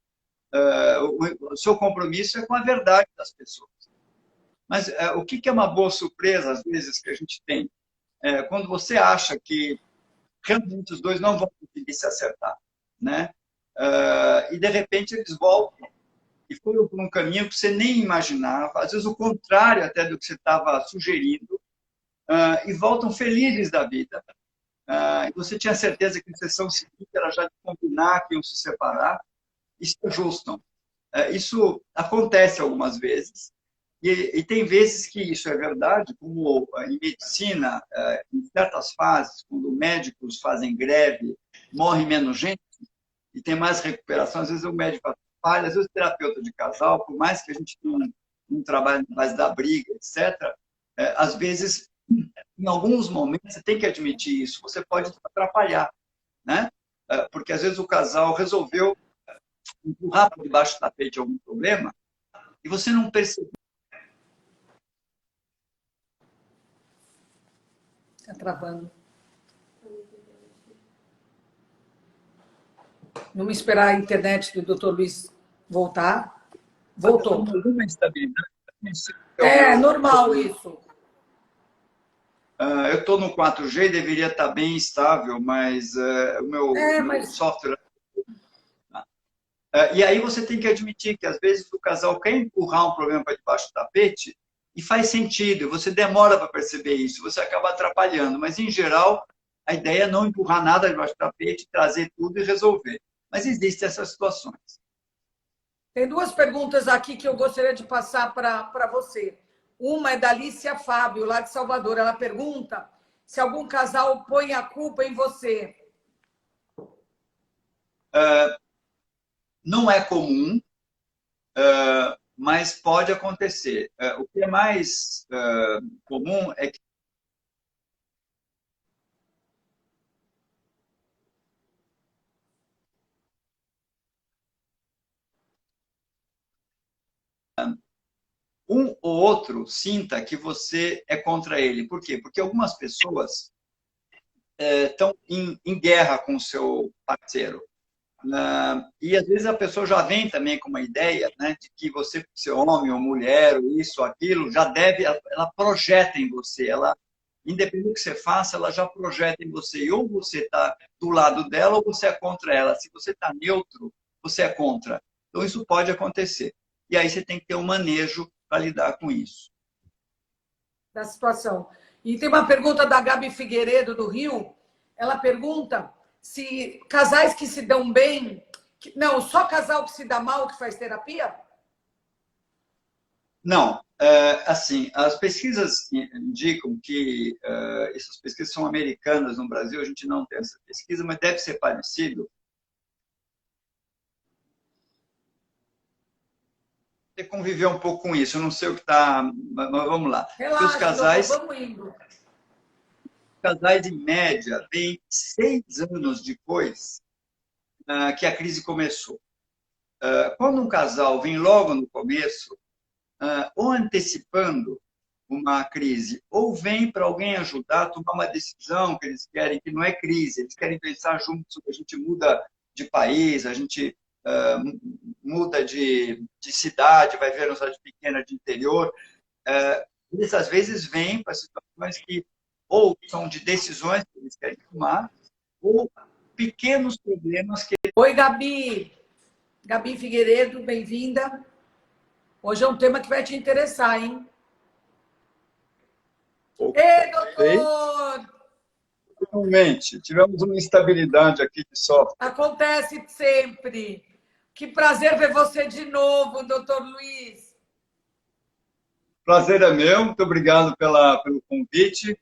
o seu compromisso é com a verdade das pessoas. Mas o que é uma boa surpresa, às vezes, que a gente tem? Quando você acha que realmente os dois não vão conseguir se acertar, né? E, de repente, eles voltam e foram por um caminho que você nem imaginava, às vezes o contrário até do que você estava sugerindo, e voltam felizes da vida. E você tinha certeza que a sessão seguinte era já de combinar que iam se separar, e se ajustam. Isso acontece algumas vezes, e tem vezes que isso é verdade, como em medicina, em certas fases, quando médicos fazem greve, morre menos gente, e tem mais recuperação, às vezes o médico falha, às vezes o terapeuta de casal, por mais que a gente tenha um trabalho na base da briga, etc., às vezes, em alguns momentos, você tem que admitir isso, você pode atrapalhar, né? Porque às vezes o casal resolveu empurrar por debaixo do tapete algum problema e você não percebeu. Está travando. Vamos esperar a internet do Dr. Luiz voltar. Voltou. Alguma instabilidade. É normal isso. Eu estou no 4G, deveria estar bem estável, mas o meu software... E aí você tem que admitir que, às vezes, o casal quer empurrar um problema para debaixo do tapete e faz sentido. Você demora para perceber isso, você acaba atrapalhando. Mas, em geral, a ideia é não empurrar nada debaixo do tapete, trazer tudo e resolver. Mas existem essas situações. Tem 2 perguntas aqui que eu gostaria de passar para você. Uma é da Alicia Fábio, lá de Salvador. Ela pergunta se algum casal põe a culpa em você. Não é comum, mas pode acontecer. O que é mais comum é que um ou outro sinta que você é contra ele. Por quê? Porque algumas pessoas estão em guerra com o seu parceiro. E às vezes a pessoa já vem também com uma ideia, né, de que você, por ser homem ou mulher, ou isso ou aquilo, já deve, ela projeta em você, ela, independente do que você faça, ela já projeta em você. E ou você está do lado dela ou você é contra ela. Se você está neutro, você é contra. Então isso pode acontecer. E aí você tem que ter um manejo para lidar com isso. Da situação. E tem uma pergunta da Gabi Figueiredo, do Rio. Ela pergunta se casais que se dão bem... Não, só casal que se dá mal que faz terapia? Não. Assim, as pesquisas indicam que... essas pesquisas são americanas no Brasil, a gente não tem essa pesquisa, mas deve ser parecido. Você conviver um pouco com isso, eu não sei o que está... Mas vamos lá. Relaxa, Os casais... doutor, vamos indo. Casais, em média, vêm 6 anos depois que a crise começou. Quando um casal vem logo no começo, ou antecipando uma crise, ou vem para alguém ajudar a tomar uma decisão que eles querem, que não é crise, eles querem pensar juntos, a gente muda de país, a gente muda de cidade, vai ver uma cidade pequena de interior. Eles, às vezes, vêm para situações que ou são de decisões que eles querem tomar, ou pequenos problemas que... Oi, Gabi. Gabi Figueiredo, bem-vinda. Hoje é um tema que vai te interessar, hein? Ei, doutor! Finalmente, tivemos uma instabilidade aqui de software. Acontece sempre. Que prazer ver você de novo, doutor Luiz. Prazer é meu, muito obrigado pelo convite.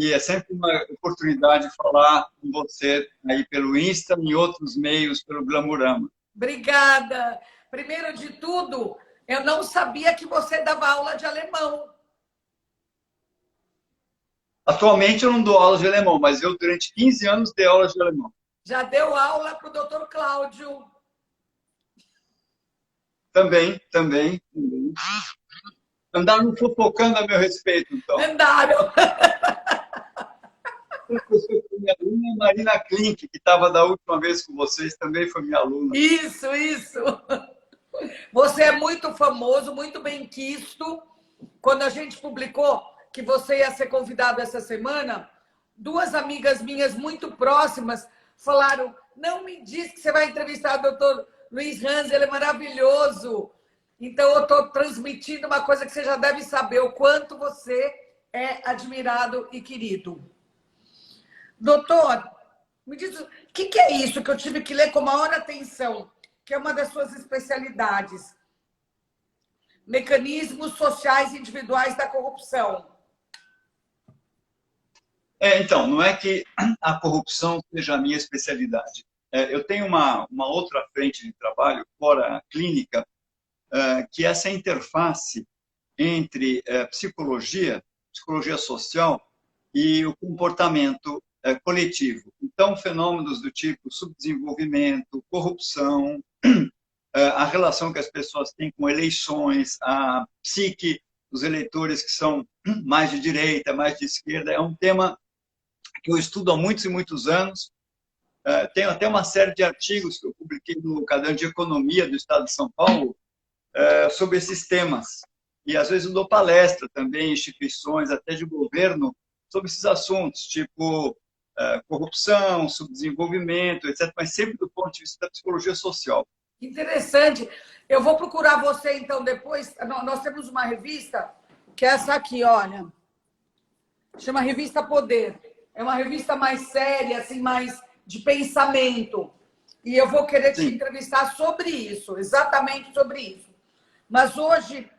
E é sempre uma oportunidade de falar com você aí pelo Insta e em outros meios pelo Glamurama. Obrigada. Primeiro de tudo, eu não sabia que você dava aula de alemão. Atualmente eu não dou aulas de alemão, mas eu durante 15 anos dei aulas de alemão. Já deu aula para o doutor Cláudio. Também. Andaram fofocando a meu respeito, então. Andaram. Minha aluna Marina Klink, que estava da última vez com vocês, também foi minha aluna. Isso. Você é muito famoso, muito benquisto. Quando a gente publicou que você ia ser convidado essa semana, 2 amigas minhas muito próximas falaram: não me diz que você vai entrevistar o doutor Luiz Hans, ele é maravilhoso. Então, eu estou transmitindo uma coisa que você já deve saber, o quanto você é admirado e querido. Doutor, me diz, o que é isso que eu tive que ler com maior atenção, que é uma das suas especialidades? Mecanismos sociais e individuais da corrupção. Então, não é que a corrupção seja a minha especialidade. Eu tenho uma outra frente de trabalho, fora a clínica, que é essa interface entre psicologia social e o comportamento coletivo. Então, fenômenos do tipo subdesenvolvimento, corrupção, a relação que as pessoas têm com eleições, a psique dos eleitores que são mais de direita, mais de esquerda, é um tema que eu estudo há muitos e muitos anos. Tenho até uma série de artigos que eu publiquei no Caderno de Economia do Estado de São Paulo sobre esses temas. E, às vezes, eu dou palestra também em instituições, até de governo, sobre esses assuntos, tipo corrupção, subdesenvolvimento, etc., mas sempre do ponto de vista da psicologia social. Interessante. Eu vou procurar você, então, depois. Nós temos uma revista, que é essa aqui, olha. Chama Revista Poder. É uma revista mais séria, assim, mais de pensamento. E eu vou querer te entrevistar sobre isso, exatamente sobre isso. Mas hoje...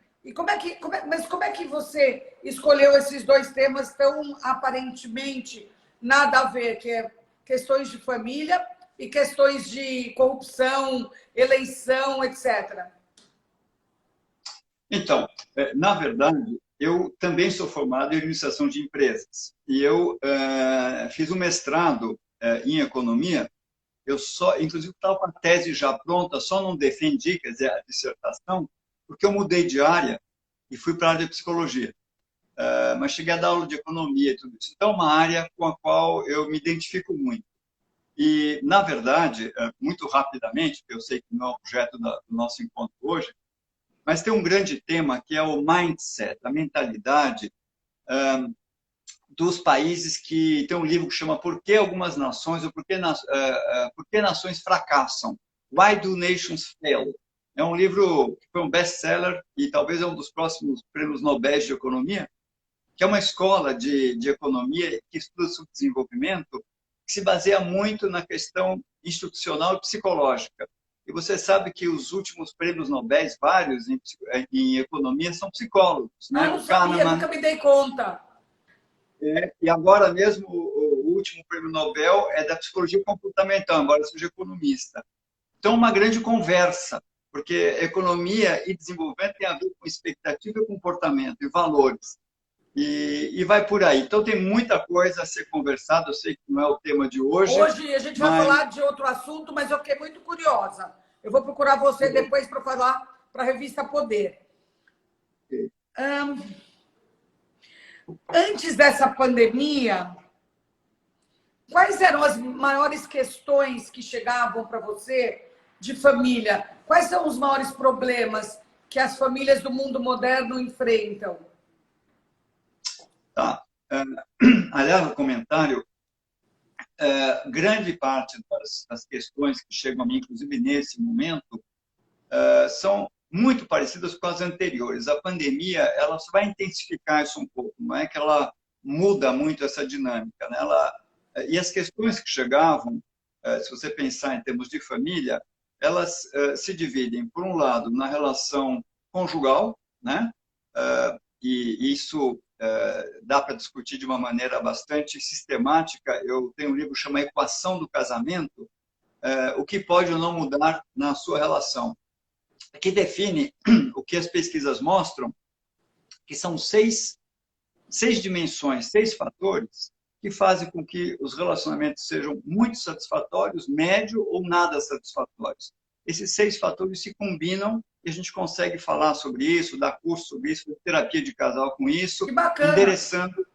Mas como é que você escolheu esses 2 temas tão aparentemente nada a ver, que é questões de família e questões de corrupção, eleição, etc.? Então, na verdade, eu também sou formado em administração de empresas. E eu fiz um mestrado em economia. Inclusive, estava com a tese já pronta, só não defendi, quer dizer, a dissertação, porque eu mudei de área e fui para a área de psicologia. Mas cheguei a dar aula de economia e tudo isso. Então, é uma área com a qual eu me identifico muito. E, na verdade, muito rapidamente, porque eu sei que não é o objeto do nosso encontro hoje, mas tem um grande tema que é o mindset, a mentalidade dos países que tem um livro que chama Por que algumas nações ou por que nações fracassam? Why do nations fail? É um livro que foi um best-seller e talvez é um dos próximos prêmios Nobel de Economia, que é uma escola de economia que estuda subdesenvolvimento, que se baseia muito na questão institucional e psicológica. E você sabe que os últimos prêmios Nobel, vários em economia, são psicólogos, Ah, né? não O sabia, Kahneman. nunca me dei conta. E agora mesmo, o último prêmio Nobel é da psicologia comportamental, embora seja economista. Então, uma grande conversa, porque economia e desenvolvimento tem a ver com expectativa e comportamento e valores. E vai por aí. Então, tem muita coisa a ser conversada. Eu sei que não é o tema de hoje, Hoje a gente vai mas... falar de outro assunto, mas eu fiquei muito curiosa. Eu vou procurar você depois para falar para a revista Poder. Antes dessa pandemia, quais eram as maiores questões que chegavam para você de família? Quais são os maiores problemas que as famílias do mundo moderno enfrentam? Tá. Aliás, no comentário, grande parte das questões que chegam a mim, inclusive nesse momento, são muito parecidas com as anteriores. A pandemia, ela só vai intensificar isso um pouco, não é que ela muda muito essa dinâmica, né? E as questões que chegavam, se você pensar em termos de família, elas se dividem, por um lado, na relação conjugal, né? E isso dá para discutir de uma maneira bastante sistemática. Eu tenho um livro que chama Equação do Casamento, o que pode ou não mudar na sua relação, que define o que as pesquisas mostram, que são seis dimensões, 6 fatores, que fazem com que os relacionamentos sejam muito satisfatórios, médio ou nada satisfatórios. Esses 6 fatores se combinam e a gente consegue falar sobre isso, dar curso sobre isso, terapia de casal com isso, Que bacana. endereçando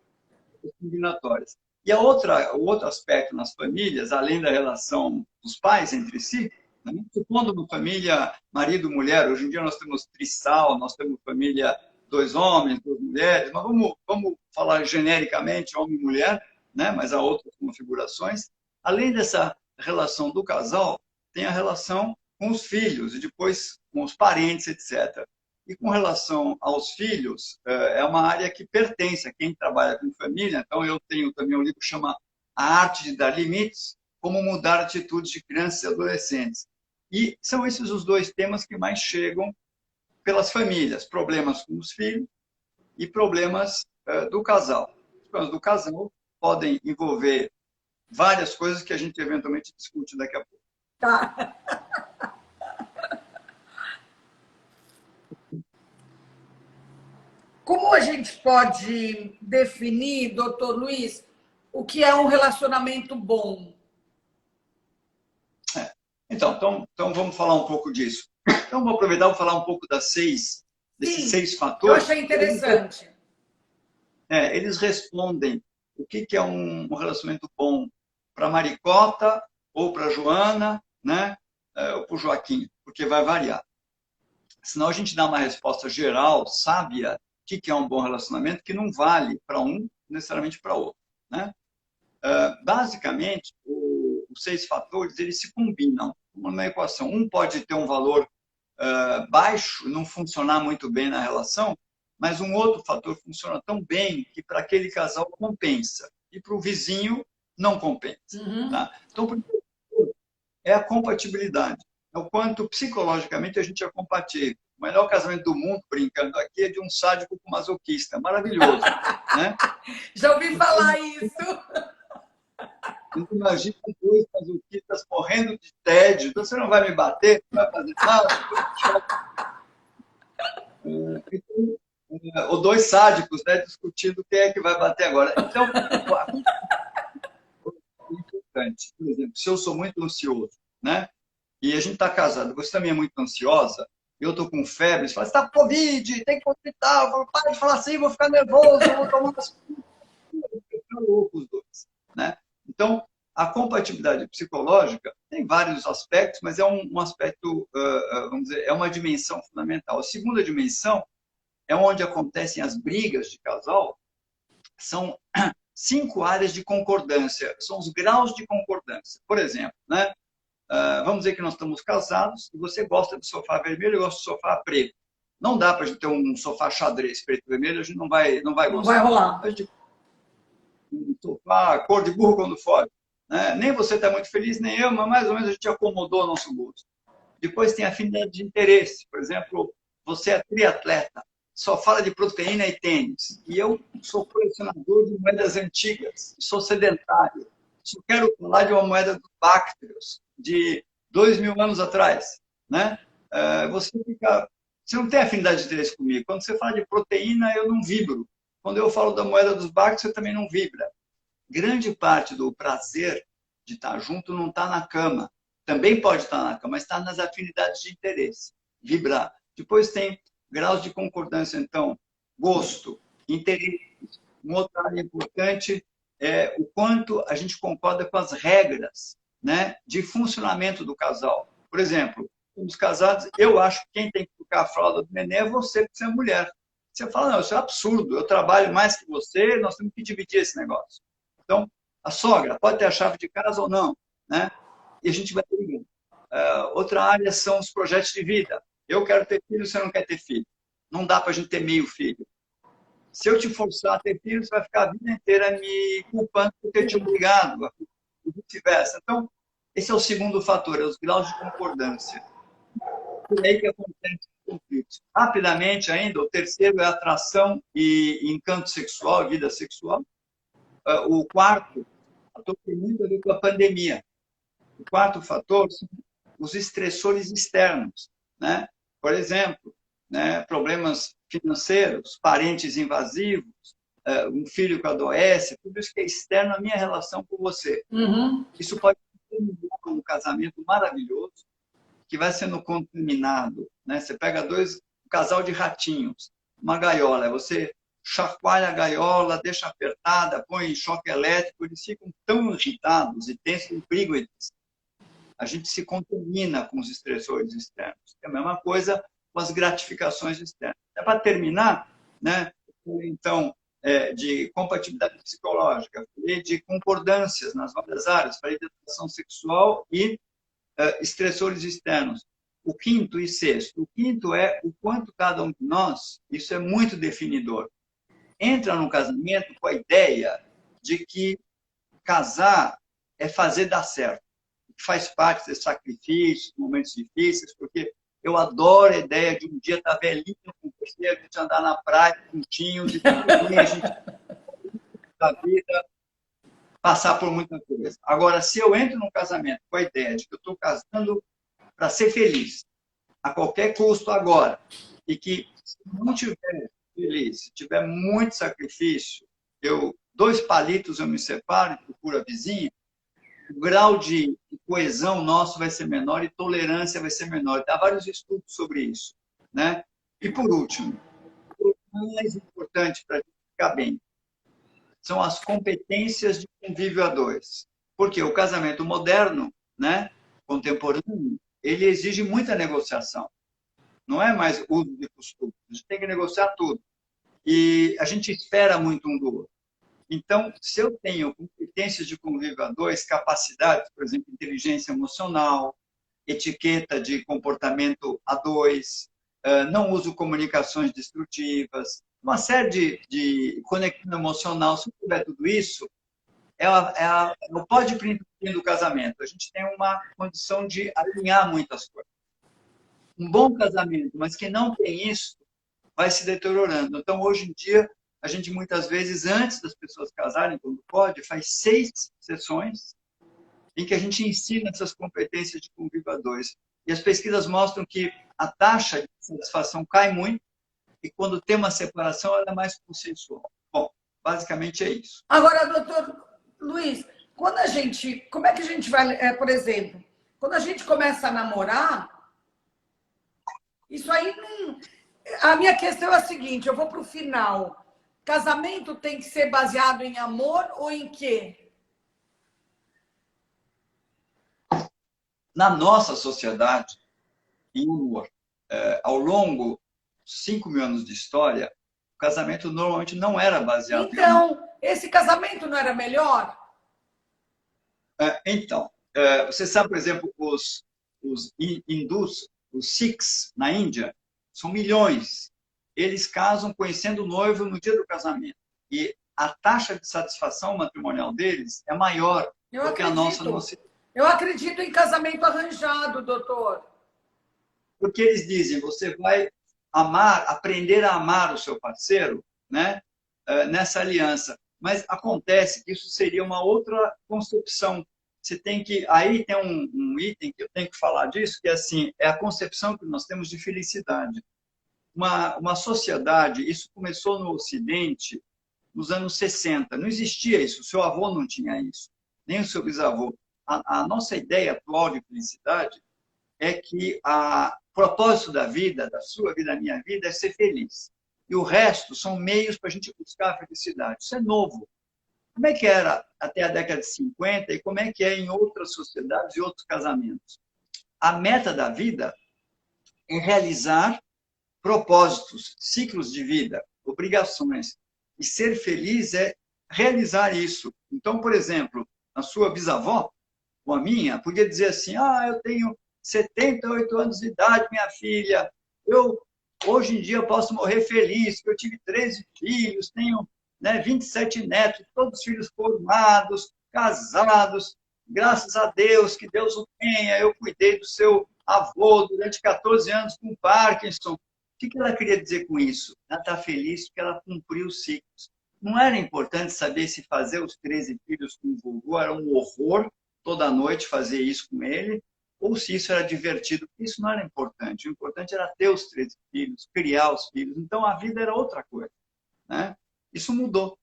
as combinatórias. E o outro aspecto nas famílias, além da relação dos pais entre si, né? Supondo uma família marido e mulher, hoje em dia nós temos trisal, nós temos família 2 homens, 2 mulheres, mas vamos falar genericamente homem e mulher, né? Mas há outras configurações. Além dessa relação do casal, tem a relação com os filhos e depois com os parentes, etc. E com relação aos filhos, é uma área que pertence a quem trabalha com família. Então, eu tenho também um livro que chama A Arte de Dar Limites, Como Mudar Atitudes de Crianças e Adolescentes. E são esses os 2 temas que mais chegam pelas famílias. Problemas com os filhos e problemas do casal. Os problemas do casal podem envolver várias coisas que a gente eventualmente discute daqui a pouco. Tá. Como a gente pode definir, doutor Luiz, o que é um relacionamento bom? Então vamos falar um pouco disso. Então, vou aproveitar e falar um pouco desses 6 fatores. Eu achei interessante. Eles respondem o que é um relacionamento bom para a Maricota, ou para a Joana, né? Ou para o Joaquim, porque vai variar. Senão a gente dá uma resposta geral, sábia, o que é um bom relacionamento, que não vale para um, necessariamente para outro, né? Basicamente, os 6 fatores, eles se combinam numa equação. Um pode ter um valor baixo, não funcionar muito bem na relação, mas um outro fator funciona tão bem que para aquele casal compensa. E para o vizinho, não compensa. Tá? Então, primeiro, é a compatibilidade. É o quanto psicologicamente a gente é compatível. O melhor casamento do mundo, brincando aqui, é de um sádico com masoquista. Maravilhoso. Né? Já ouvi falar isso. Imagina 2 masoquistas morrendo de tédio. Então, você não vai me bater, não vai fazer nada. Ou 2 sádicos, né, discutindo quem é que vai bater agora. Então, é importante. Por exemplo, se eu sou muito ansioso, né, e a gente está casado, você também é muito ansiosa, eu estou com febre, você fala, você está com Covid, tem que ir para o hospital. Eu falo, para de falar assim, vou ficar nervoso, vou tomar umas... Vou ficar louco os 2. Né? Então, A compatibilidade psicológica tem vários aspectos, mas é um aspecto, vamos dizer, é uma dimensão fundamental. A segunda dimensão é onde acontecem as brigas de casal, são 5 áreas de concordância, são os graus de concordância. Por exemplo, né? Vamos dizer que nós estamos casados e você gosta do sofá vermelho e eu gosto do sofá preto. Não dá para a gente ter um sofá xadrez preto e vermelho, a gente não vai gostar. Não vai rolar. Um sofá cor de burro quando fora. Né? Nem você está muito feliz, nem eu, mas mais ou menos a gente acomodou o nosso gosto. Depois tem afinidade de interesse. Por exemplo, você é triatleta, só fala de proteína e tênis. E eu sou colecionador de moedas antigas, sou sedentário. Só quero falar de uma moeda dos Bactrios, de 2000 anos atrás. Né? Você não tem afinidade de interesse comigo. Quando você fala de proteína, eu não vibro. Quando eu falo da moeda dos Bactrios, você também não vibra. Grande parte do prazer de estar junto não está na cama. Também pode estar na cama, mas está nas afinidades de interesse. Vibrar. Depois tem graus de concordância, então, gosto, interesse. Uma outra área importante é o quanto a gente concorda com as regras, né, de funcionamento do casal. Por exemplo, somos casados, eu acho que quem tem que trocar a fralda do neném é você, porque você é mulher. Você fala, não, isso é absurdo, eu trabalho mais que você, nós temos que dividir esse negócio. Então, a sogra pode ter a chave de casa ou não, né? E a gente vai brigando. Outra área são os projetos de vida. Eu quero ter filho, você não quer ter filho. Não dá para a gente ter meio filho. Se eu te forçar a ter filho, você vai ficar a vida inteira me culpando por ter te obrigado, e vice-versa. Então, esse é o segundo fator, é os graus de concordância. Por aí que acontece os conflitos. Rapidamente ainda, o terceiro é atração e encanto sexual, vida sexual. O quarto fator tem muito a ver com a pandemia. O quarto fator são os estressores externos, né? Por exemplo, né, problemas financeiros, parentes invasivos, um filho que adoece, tudo isso que é externo à minha relação com você. Uhum. Isso pode terminar um casamento maravilhoso que vai sendo contaminado, né? Você pega um casal de ratinhos, uma gaiola, você chacoalha a gaiola, deixa apertada, põe choque elétrico, eles ficam tão irritados e tensos e brigam entre si. A gente se contamina com os estressores externos. É a mesma coisa com as gratificações externas. Para terminar, né, então, de compatibilidade psicológica, de concordâncias nas várias áreas, para educação sexual e estressores externos. O quinto e sexto. O quinto é o quanto cada um de nós, isso é muito definidor, entra no casamento com a ideia de que casar é fazer dar certo. Faz parte desse sacrifício, momentos difíceis, porque eu adoro a ideia de um dia estar velhinho com você, a gente andar na praia, juntinhos, e também a gente da vida passar por muita coisa. Agora, se eu entro num casamento com a ideia de que eu estou casando para ser feliz, a qualquer custo agora, e que se não tiver feliz, se tiver muito sacrifício, 2 palitos eu me separo e procuro a vizinha, o grau de coesão nosso vai ser menor e tolerância vai ser menor. Há vários estudos sobre isso, né? E por último, o mais importante para a gente ficar bem são as competências de convívio a dois. Porque o casamento moderno, né, contemporâneo, ele exige muita negociação. Não é mais uso de costume. A gente tem que negociar tudo. E a gente espera muito um do outro. Então, se eu tenho competências de convívio a dois, capacidades, por exemplo, inteligência emocional, etiqueta de comportamento a dois, não uso comunicações destrutivas, uma série de conexão emocional, se eu tiver tudo isso, é o pó de princípio do casamento. A gente tem uma condição de alinhar muitas coisas. Um bom casamento, mas que não tem isso, vai se deteriorando. Então, hoje em dia, a gente muitas vezes, antes das pessoas casarem, quando pode, faz 6 sessões em que a gente ensina essas competências de convívio a dois. E as pesquisas mostram que a taxa de satisfação cai muito e quando tem uma separação, ela é mais consensual. Bom, basicamente é isso. Agora, doutor Luiz, como é que a gente vai, por exemplo, quando a gente começa a namorar, isso aí não... A minha questão é a seguinte, eu vou para o final. Casamento tem que ser baseado em amor ou em quê? Na nossa sociedade, em amor, ao longo de 5.000 anos de história, o casamento normalmente não era baseado em amor. Então, esse casamento não era melhor? Então, você sabe, por exemplo, os hindus, os Sikhs na Índia, são milhões. Eles casam conhecendo o noivo no dia do casamento. E a taxa de satisfação matrimonial deles é maior Eu do que a nossa no acredito. Eu acredito em casamento arranjado, doutor. Porque eles dizem, você vai amar, aprender a amar o seu parceiro, né, nessa aliança. Mas acontece que isso seria uma outra concepção. Você tem que, aí tem um item que eu tenho que falar disso, que é assim, é a concepção que nós temos de felicidade. Uma sociedade, isso começou no Ocidente nos anos 60. Não existia isso, o seu avô não tinha isso, nem o seu bisavô. A nossa ideia atual de felicidade é que o propósito da vida, da sua vida, da minha vida, é ser feliz. E o resto são meios para a gente buscar a felicidade. Isso é novo. Como é que era até a década de 50 e como é que é em outras sociedades e outros casamentos? A meta da vida é realizar propósitos, ciclos de vida, obrigações. E ser feliz é realizar isso. Então, por exemplo, a sua bisavó, ou a minha, podia dizer assim, eu tenho 78 anos de idade, minha filha, hoje em dia posso morrer feliz, que eu tive 13 filhos, tenho 27 netos, todos filhos formados, casados, graças a Deus, que Deus o tenha, eu cuidei do seu avô durante 14 anos com Parkinson. O que ela queria dizer com isso? Ela está feliz porque ela cumpriu os ciclos. Não era importante saber se fazer os 13 filhos com o vovô era um horror, toda noite fazer isso com ele, ou se isso era divertido, porque isso não era importante. O importante era ter os 13 filhos, criar os filhos. Então, a vida era outra coisa, né? Isso mudou.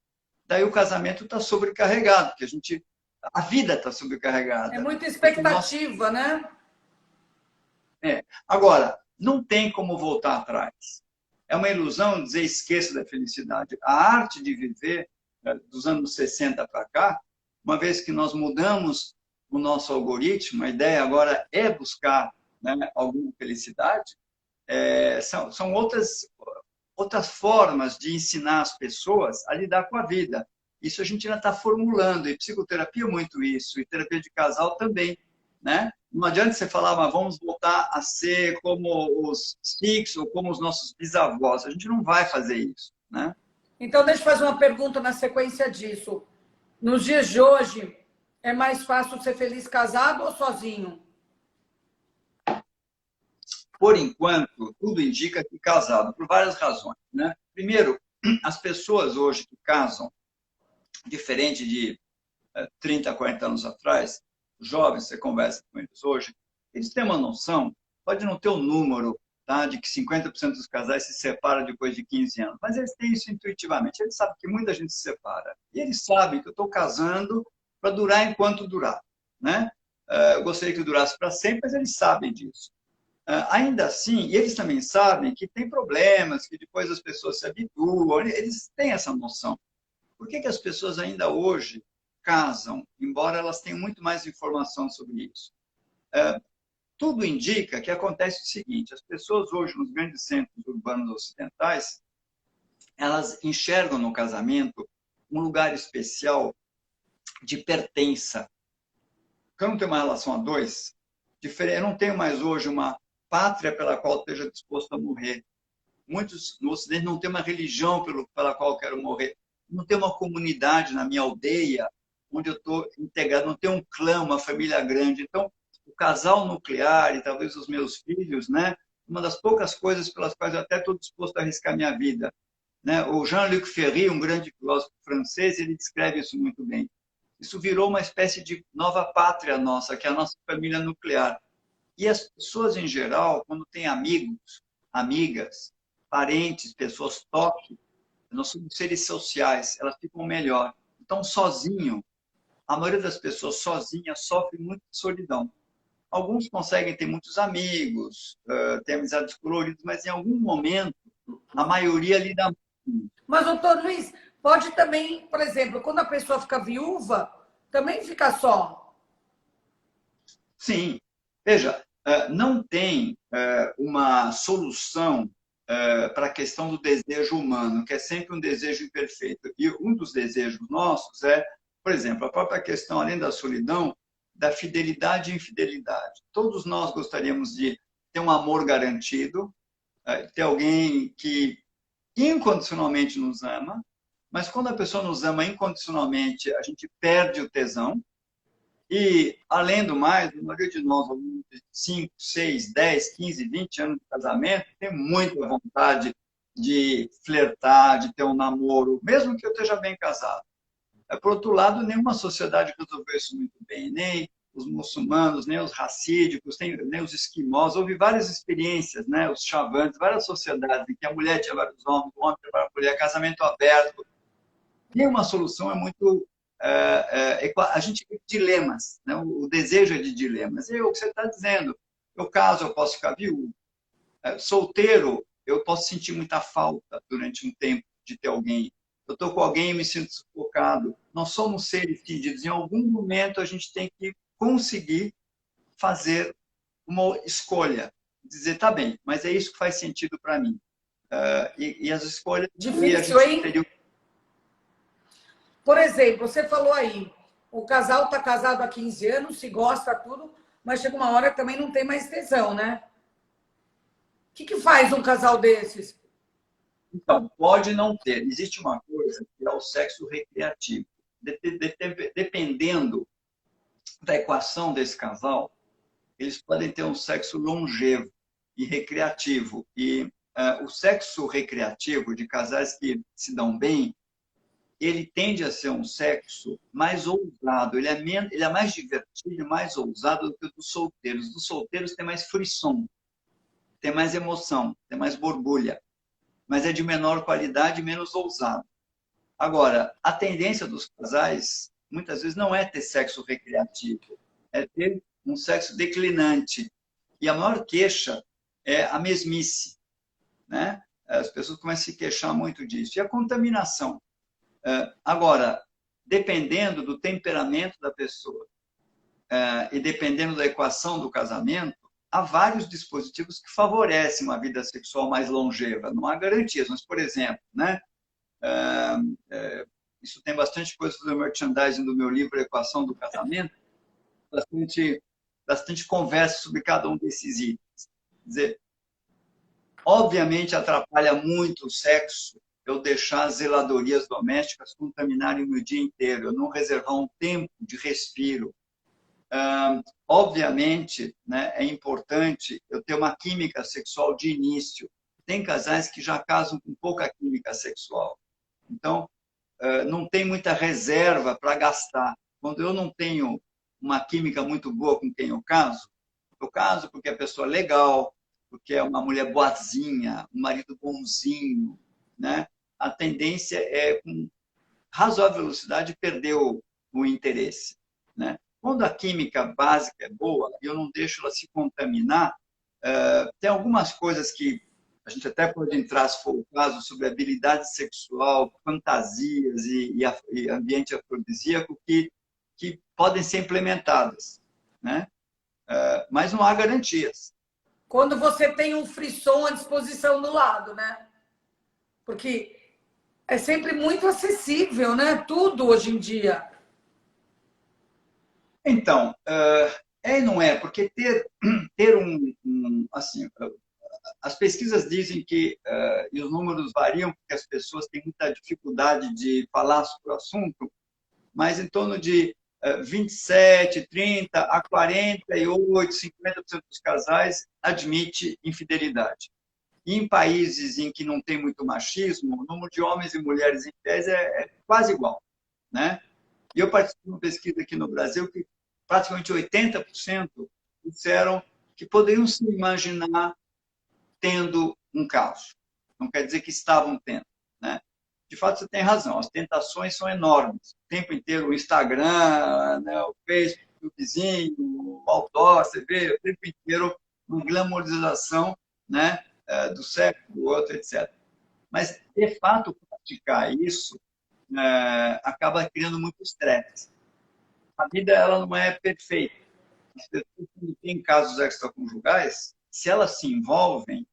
Daí o casamento está sobrecarregado, porque a vida está sobrecarregada. É muita expectativa, né? Agora, não tem como voltar atrás. É uma ilusão dizer esqueça da felicidade. A arte de viver, dos anos 60 para cá, uma vez que nós mudamos o nosso algoritmo, a ideia agora é buscar, né, alguma felicidade, são outras formas de ensinar as pessoas a lidar com a vida. Isso a gente ainda está formulando, e psicoterapia muito isso, e terapia de casal também, né? Não adianta você falar, mas vamos voltar a ser como os Sikhs ou como os nossos bisavós. A gente não vai fazer isso, né? Então, deixa eu fazer uma pergunta na sequência disso. Nos dias de hoje, é mais fácil ser feliz casado ou sozinho? Por enquanto, tudo indica que casado, por várias razões, né? Primeiro, as pessoas hoje que casam, diferente de 30, 40 anos atrás, jovens, você conversa com eles hoje, eles têm uma noção, pode não ter o número, tá, de que 50% dos casais se separam depois de 15 anos, mas eles têm isso intuitivamente. Eles sabem que muita gente se separa. E eles sabem que eu estou casando para durar enquanto durar, né? Eu gostaria que durasse para sempre, mas eles sabem disso. Ainda assim, e eles também sabem que tem problemas, que depois as pessoas se habituam, eles têm essa noção. Por que as pessoas ainda hoje casam, embora elas tenham muito mais informação sobre isso? Tudo indica que acontece o seguinte, as pessoas hoje nos grandes centros urbanos ocidentais, elas enxergam no casamento um lugar especial de pertença. Eu não tenho uma relação a dois, eu não tenho mais hoje uma pátria pela qual esteja disposto a morrer. Muitos no Ocidente não têm uma religião pela qual eu quero morrer. Não tem uma comunidade na minha aldeia onde eu estou integrado, não tem um clã, uma família grande. Então, o casal nuclear e talvez os meus filhos, né? Uma das poucas coisas pelas quais eu até estou disposto a arriscar minha vida, né? O Jean-Luc Ferry, um grande filósofo francês, ele descreve isso muito bem. Isso virou uma espécie de nova pátria nossa, que é a nossa família nuclear. E as pessoas, em geral, quando têm amigos, amigas, parentes, pessoas top, nós somos seres sociais, elas ficam melhor. Então, sozinho, a maioria das pessoas sozinha sofre muito de solidão. Alguns conseguem ter muitos amigos, ter amizades coloridas, mas em algum momento, a maioria lida muito. Mas, doutor Luiz, pode também, por exemplo, quando a pessoa fica viúva, também fica só. Sim, Veja, não tem uma solução para a questão do desejo humano, que é sempre um desejo imperfeito. E um dos desejos nossos é, por exemplo, a própria questão, além da solidão, da fidelidade e infidelidade. Todos nós gostaríamos de ter um amor garantido, ter alguém que incondicionalmente nos ama, mas quando a pessoa nos ama incondicionalmente, a gente perde o tesão. E, além do mais, a maioria de nós, ao longo de 5, 6, 10, 15, 20 anos de casamento, tem muita vontade de flertar, de ter um namoro, mesmo que eu esteja bem casado. Por outro lado, nenhuma sociedade resolveu isso muito bem, nem os muçulmanos, nem os racídicos, nem os esquimós. Houve várias experiências, né? Os chavantes, várias sociedades em que a mulher tinha vários homens, o homem tinha várias mulheres, casamento aberto. Nenhuma solução é muito... a gente tem dilemas, né? O desejo é de dilemas. É o que você está dizendo. Eu caso, eu posso ficar viúvo. Solteiro, eu posso sentir muita falta durante um tempo de ter alguém. Eu estou com alguém e me sinto sufocado. Nós somos seres fedidos. Em algum momento, a gente tem que conseguir fazer uma escolha. Dizer, tá bem, mas é isso que faz sentido para mim. E as escolhas... Difícil, hein? Por exemplo, você falou aí, o casal está casado há 15 anos, se gosta, tudo, mas chega uma hora que também não tem mais tesão, né? O que faz um casal desses? Então, pode não ter. Existe uma coisa que é o sexo recreativo. Dependendo da equação desse casal, eles podem ter um sexo longevo e recreativo. E o sexo recreativo de casais que se dão bem, ele tende a ser um sexo mais ousado. Ele é mais divertido e mais ousado do que o dos solteiros. Dos solteiros tem mais frisson, tem mais emoção, tem mais borbulha, mas é de menor qualidade e menos ousado. Agora, a tendência dos casais, muitas vezes, não é ter sexo recreativo, é ter um sexo declinante. E a maior queixa é a mesmice, né? As pessoas começam a se queixar muito disso. E a contaminação. Agora, dependendo do temperamento da pessoa e dependendo da equação do casamento, há vários dispositivos que favorecem uma vida sexual mais longeva. Não há garantias, mas, por exemplo, né? Isso tem bastante coisa sobre o merchandising do meu livro Equação do Casamento, bastante conversa sobre cada um desses itens. Quer dizer, obviamente atrapalha muito o sexo eu deixar as zeladorias domésticas contaminarem o meu dia inteiro, eu não reservar um tempo de respiro. Obviamente, né, é importante eu ter uma química sexual de início. Tem casais que já casam com pouca química sexual. Então, não tem muita reserva para gastar. Quando eu não tenho uma química muito boa com quem eu caso porque a pessoa é legal, porque é uma mulher boazinha, um marido bonzinho, né? A tendência é, com razoável velocidade, perder o interesse, né? Quando a química básica é boa, eu não deixo ela se contaminar, tem algumas coisas que a gente até pode entrar, se for o caso, sobre habilidade sexual, fantasias e ambiente afrodisíaco que podem ser implementadas, né? Mas não há garantias. Quando você tem um frisson à disposição do lado, né? Porque é sempre muito acessível, né? Tudo hoje em dia. Então, e não é, porque ter assim, as pesquisas dizem que, e os números variam, porque as pessoas têm muita dificuldade de falar sobre o assunto, mas em torno de 27, 30 a 48, 50% dos casais admite infidelidade. E em países em que não tem muito machismo, o número de homens e mulheres infiéis é quase igual, né? E eu participei de uma pesquisa aqui no Brasil que praticamente 80% disseram que poderiam se imaginar tendo um caso. Não quer dizer que estavam tendo, né? De fato, você tem razão, as tentações são enormes. O tempo inteiro o Instagram, né, o Facebook, o vizinho, o outdoor, você vê o tempo inteiro uma glamorização, né, do sexo, do outro, etc. Mas, de fato, praticar isso acaba criando muito estresse. A vida ela não é perfeita. quando tem casos extraconjugais, se elas se envolvem,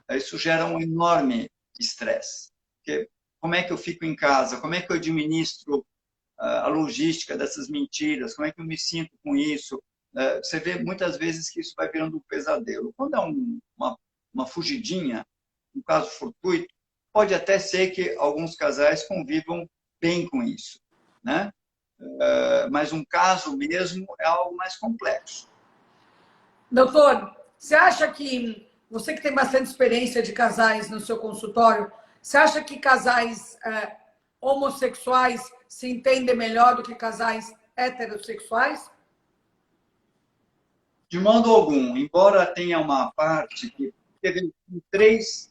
isso gera um enorme estresse. Porque como é que eu fico em casa? Como é que eu administro a logística dessas mentiras? Como é que eu me sinto com isso? Você vê muitas vezes que isso vai virando um pesadelo. Quando é uma fugidinha, um caso fortuito, pode até ser que alguns casais convivam bem com isso, né? Mas um caso mesmo é algo mais complexo. Doutor, você acha que, você que tem bastante experiência de casais no seu consultório, você acha que casais homossexuais se entendem melhor do que casais heterossexuais? De modo algum, embora tenha uma parte que teve 3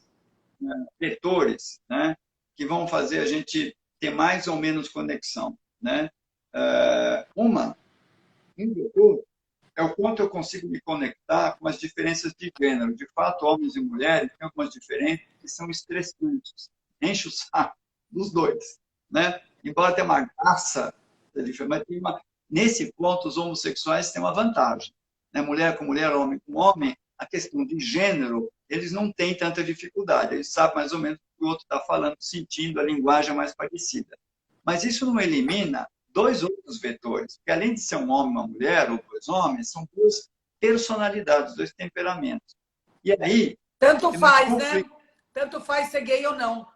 vetores, né, que vão fazer a gente ter mais ou menos conexão, né? Um vetor é o quanto eu consigo me conectar com as diferenças de gênero. De fato, homens e mulheres têm algumas diferenças que são estressantes. Enche o saco dos dois, né? Embora tenha uma graça, mas nesse ponto os homossexuais têm uma vantagem, né? Mulher com mulher, homem com homem, a questão de gênero, eles não têm tanta dificuldade. Eles sabem mais ou menos o que o outro está falando, sentindo, a linguagem é mais parecida. Mas isso não elimina 2 outros vetores, porque além de ser um homem e uma mulher, ou 2 homens, são 2 personalidades, 2 temperamentos. E aí... Tanto faz, né? Tanto faz ser gay ou não.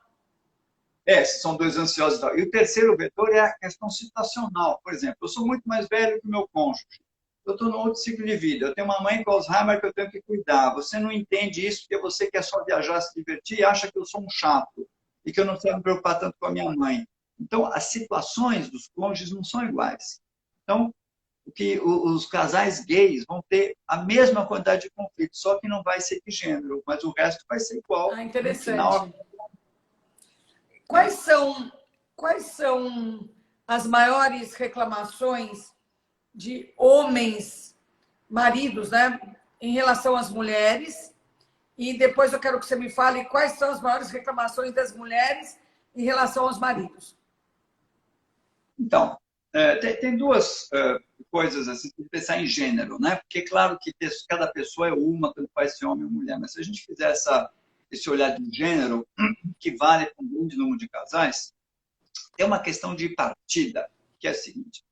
São 2 ansiosos e tal. E o terceiro vetor é a questão situacional. Por exemplo, eu sou muito mais velho que o meu cônjuge. Eu estou num outro ciclo de vida. Eu tenho uma mãe com Alzheimer que eu tenho que cuidar. Você não entende isso porque você quer só viajar, se divertir e acha que eu sou um chato e que eu não preciso me preocupar tanto com a minha mãe. Então, as situações dos cônjuges não são iguais. Então, os casais gays vão ter a mesma quantidade de conflitos, só que não vai ser de gênero, mas o resto vai ser igual. Interessante. No final... Quais são as maiores reclamações de homens, maridos, né, em relação às mulheres? E depois eu quero que você me fale quais são as maiores reclamações das mulheres em relação aos maridos. Então, tem 2 coisas assim, se pensar em gênero, né? Porque claro que cada pessoa é uma, tanto faz ser homem ou mulher, mas se a gente fizer esse olhar de gênero, que vale para um grande número de casais, é uma questão de partida, que é a seguinte: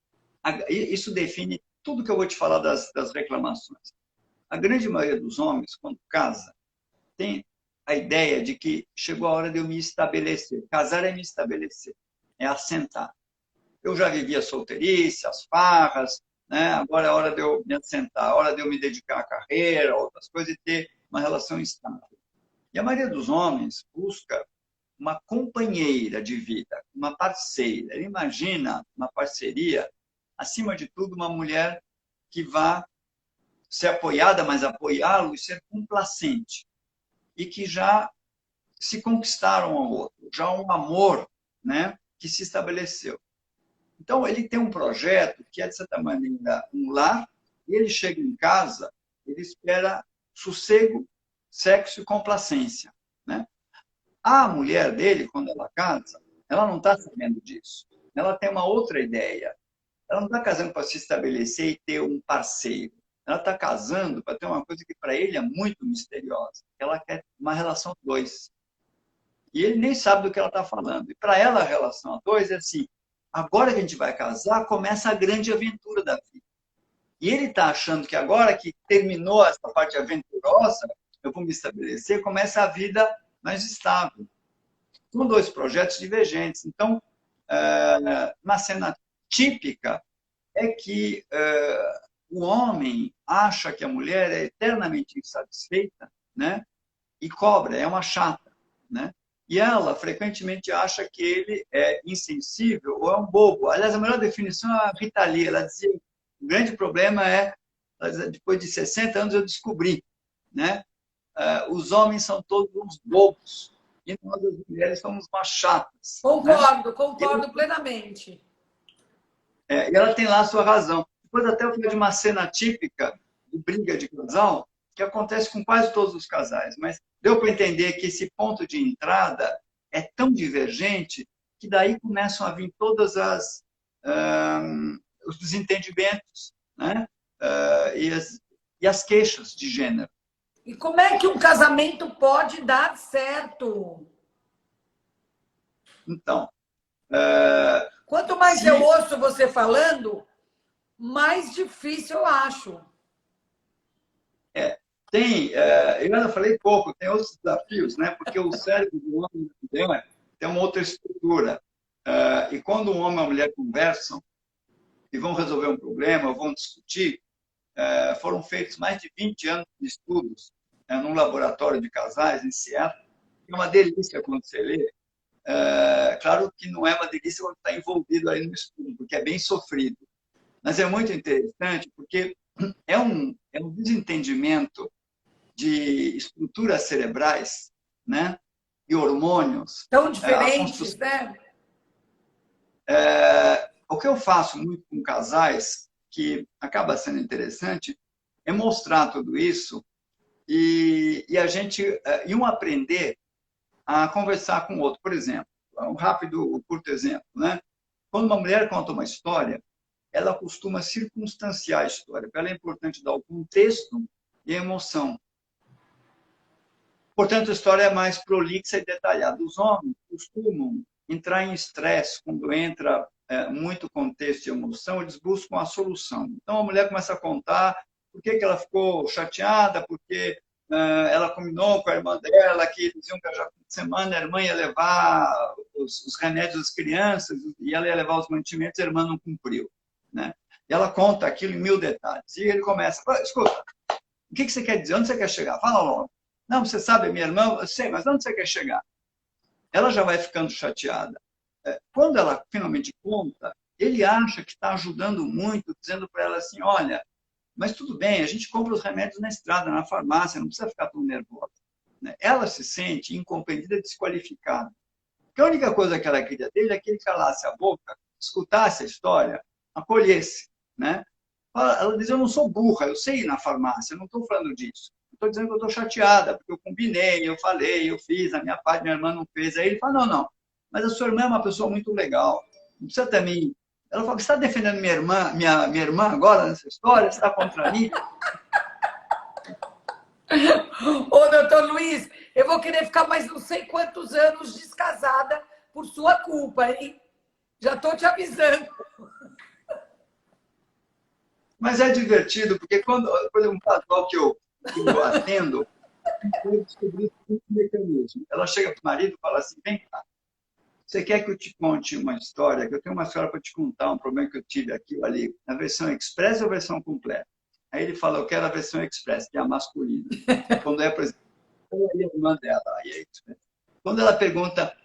isso define tudo que eu vou te falar das reclamações. A grande maioria dos homens, quando casa, tem a ideia de que chegou a hora de eu me estabelecer. Casar é me estabelecer, é assentar. Eu já vivi a solteirice, as farras, né? Agora é a hora de eu me assentar, a hora de eu me dedicar à carreira, outras coisas, e ter uma relação estável. E a maioria dos homens busca uma companheira de vida, uma parceira. Ele imagina uma parceria, acima de tudo, uma mulher que vá ser apoiada, mas apoiá-lo e ser complacente. E que já se conquistaram ao outro, já um amor, né, que se estabeleceu. Então, ele tem um projeto que é, de certa maneira, um lar, e ele chega em casa, ele espera sossego, sexo e complacência, né? A mulher dele, quando ela casa, ela não está sabendo disso. Ela tem uma outra ideia. Ela não está casando para se estabelecer e ter um parceiro. Ela está casando para ter uma coisa que para ele é muito misteriosa. Ela quer uma relação 2. E ele nem sabe do que ela está falando. E para ela, a relação a 2 é assim: agora que a gente vai casar, começa a grande aventura da vida. E ele está achando que agora que terminou essa parte aventurosa, eu vou me estabelecer, começa a vida mais estável. São 2 projetos divergentes. Então, uma cena típica é que o homem acha que a mulher é eternamente insatisfeita, né? E cobra, é uma chata, né? E ela frequentemente acha que ele é insensível ou é um bobo. Aliás, a melhor definição é a Rita Lee. Ela dizia: o grande problema é, depois de 60 anos eu descobri, né? Os homens são todos uns bobos e nós, as mulheres, somos umas chatas. Concordo, né? concordo plenamente. E ela tem lá a sua razão. Depois até eu falei de uma cena típica de briga de casal, que acontece com quase todos os casais, mas deu para entender que esse ponto de entrada é tão divergente que daí começam a vir todos os desentendimentos, né? e as queixas de gênero. E como é que um casamento pode dar certo? Então, quanto mais eu ouço você falando, mais difícil eu acho. Eu ainda falei pouco, tem outros desafios, né? Porque o cérebro do homem e da mulher tem uma outra estrutura. E quando um homem e uma mulher conversam e vão resolver um problema, vão discutir, foram feitos mais de 20 anos de estudos num laboratório de casais em Seattle. É uma delícia quando você lê. Claro que não é uma delícia quando está envolvido aí no estudo, porque é bem sofrido. Mas é muito interessante porque é um desentendimento de estruturas cerebrais, né? E hormônios. Tão diferentes, né? O que eu faço muito com casais, que acaba sendo interessante, é mostrar tudo isso e um aprender a conversar com o outro. Por exemplo, um rápido, curto exemplo, né? Quando uma mulher conta uma história, ela costuma circunstanciar a história. Para ela é importante dar o contexto e a emoção. Portanto, a história é mais prolixa e detalhada. Os homens costumam entrar em estresse quando entra muito contexto e emoção, eles buscam a solução. Então, a mulher começa a contar por que ela ficou chateada, porque ela combinou com a irmã dela que eles iam viajar no fim de semana, a irmã ia levar os remédios das crianças e ela ia levar os mantimentos, a irmã não cumpriu. Né? E ela conta aquilo em 1000 detalhes. E ele começa, escuta, o que você quer dizer? Onde você quer chegar? Fala logo. Não, você sabe, minha irmã, eu sei, mas onde você quer chegar? Ela já vai ficando chateada. Quando ela finalmente conta, ele acha que está ajudando muito, dizendo para ela assim, olha, mas tudo bem, a gente compra os remédios na estrada, na farmácia, não precisa ficar tão nervosa. Ela se sente incompreendida, desqualificada. Porque a única coisa que ela queria dele é que ele calasse a boca, escutasse a história, acolhesse. Né? Ela diz, eu não sou burra, eu sei ir na farmácia, eu não estou falando disso. Estou dizendo que eu estou chateada, porque eu combinei, eu falei, eu fiz, a minha parte, minha irmã não fez. Aí ele fala, não, mas a sua irmã é uma pessoa muito legal, não precisa ter mim. Ela fala, você está defendendo minha irmã agora nessa história? Você está contra mim? Ô, doutor Luiz, eu vou querer ficar mais não sei quantos anos descasada por sua culpa, hein? Já estou te avisando. Mas é divertido, porque quando um casal que eu atendo, eu descobri um mecanismo. Ela chega para o marido e fala assim, vem cá, você quer que eu te conte uma história? Que eu tenho uma história para te contar, um problema que eu tive aqui ou ali, na versão express ou versão completa? Aí ele fala, eu quero a versão express, que é a masculina. Quando é, por exemplo, a irmã dela, aí é express. Quando ela pergunta,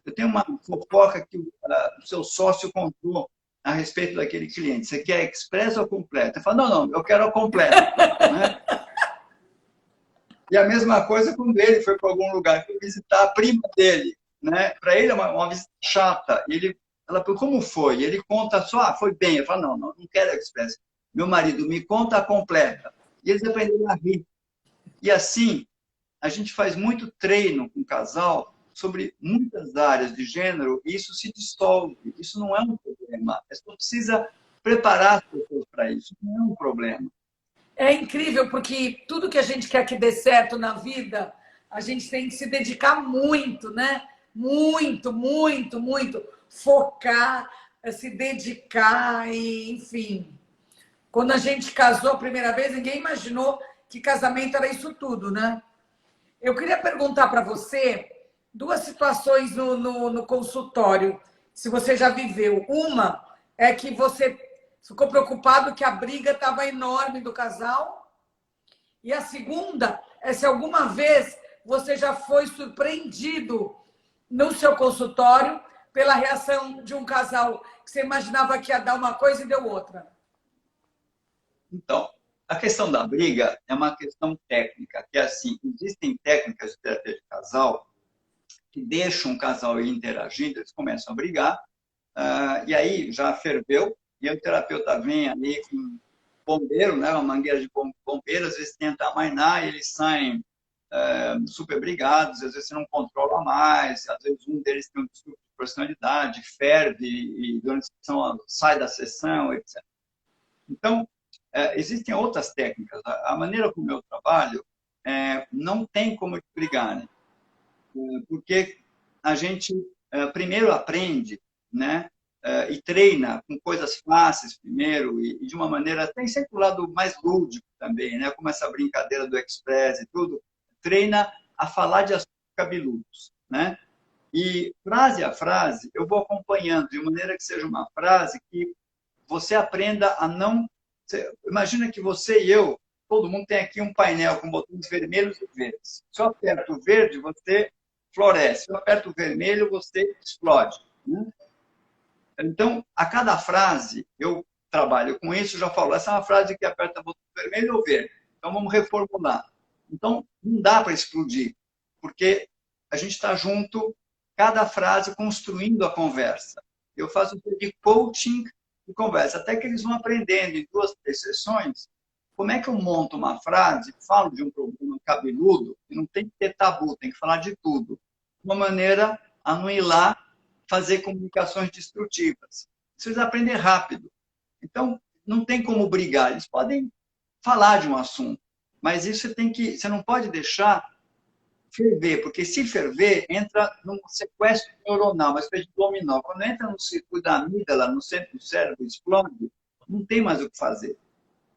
eu tenho uma fofoca que o seu sócio contou a respeito daquele cliente, você quer express ou completa? Eu falo, não, eu quero a completa. Né? E a mesma coisa quando ele foi para algum lugar, foi visitar a prima dele. Né? Para ele é uma visita chata. Ela pergunta, como foi? E ele conta só, foi bem. Eu falo, não quero express. Meu marido, me conta a completa. E eles aprenderam a rir. E assim, a gente faz muito treino com o casal sobre muitas áreas de gênero e isso se dissolve. Isso não é um problema. A pessoa precisa preparar as pessoas para isso. Não é um problema. É incrível, porque tudo que a gente quer que dê certo na vida, a gente tem que se dedicar muito, né? Muito, muito, muito. Focar, se dedicar, e, enfim. Quando a gente casou a primeira vez, ninguém imaginou que casamento era isso tudo, né? Eu queria perguntar para você duas situações no consultório, se você já viveu. Uma é que você ficou preocupado que a briga estava enorme do casal. E a segunda é se alguma vez você já foi surpreendido no seu consultório pela reação de um casal que você imaginava que ia dar uma coisa e deu outra. Então, a questão da briga é uma questão técnica, que é assim, existem técnicas de terapia de casal que deixam o casal ir interagindo, eles começam a brigar, e aí já ferveu, e o terapeuta vem ali com um bombeiro, né, uma mangueira de bombeiro, às vezes tenta amainar, e eles saem super brigados, às vezes você não controla mais, às vezes um deles tem um distúrbio de personalidade, ferve, e durante a sessão sai da sessão, etc. Então, existem outras técnicas. A maneira como eu trabalho não tem como brigar, né? Porque a gente primeiro aprende, né? E treina com coisas fáceis primeiro e de uma maneira, tem sempre o lado mais lúdico também, né? Como essa brincadeira do Express e tudo, treina a falar de assuntos cabeludos, né? E frase a frase, eu vou acompanhando de maneira que seja uma frase que você aprenda a não... Imagina que você e eu, todo mundo tem aqui um painel com botões vermelhos e verdes. Se eu aperto o verde, você floresce. Se eu aperto o vermelho, você explode, né? Então, a cada frase, eu trabalho com isso, já falo, essa é uma frase que aperta o botão vermelho ou verde. Então, vamos reformular. Então, não dá para explodir, porque a gente está junto, cada frase construindo a conversa. Eu faço um pouco de coaching de conversa, até que eles vão aprendendo em 2, 3 sessões como é que eu monto uma frase, falo de um problema cabeludo, e não tem que ter tabu, tem que falar de tudo. De uma maneira a não ir lá fazer comunicações destrutivas. Vocês aprendem rápido. Então, não tem como brigar. Eles podem falar de um assunto, mas isso você não pode deixar ferver, porque se ferver, entra num sequestro neuronal, uma espécie de dominó. Quando entra no circuito da amígdala, no centro do cérebro, explode, não tem mais o que fazer.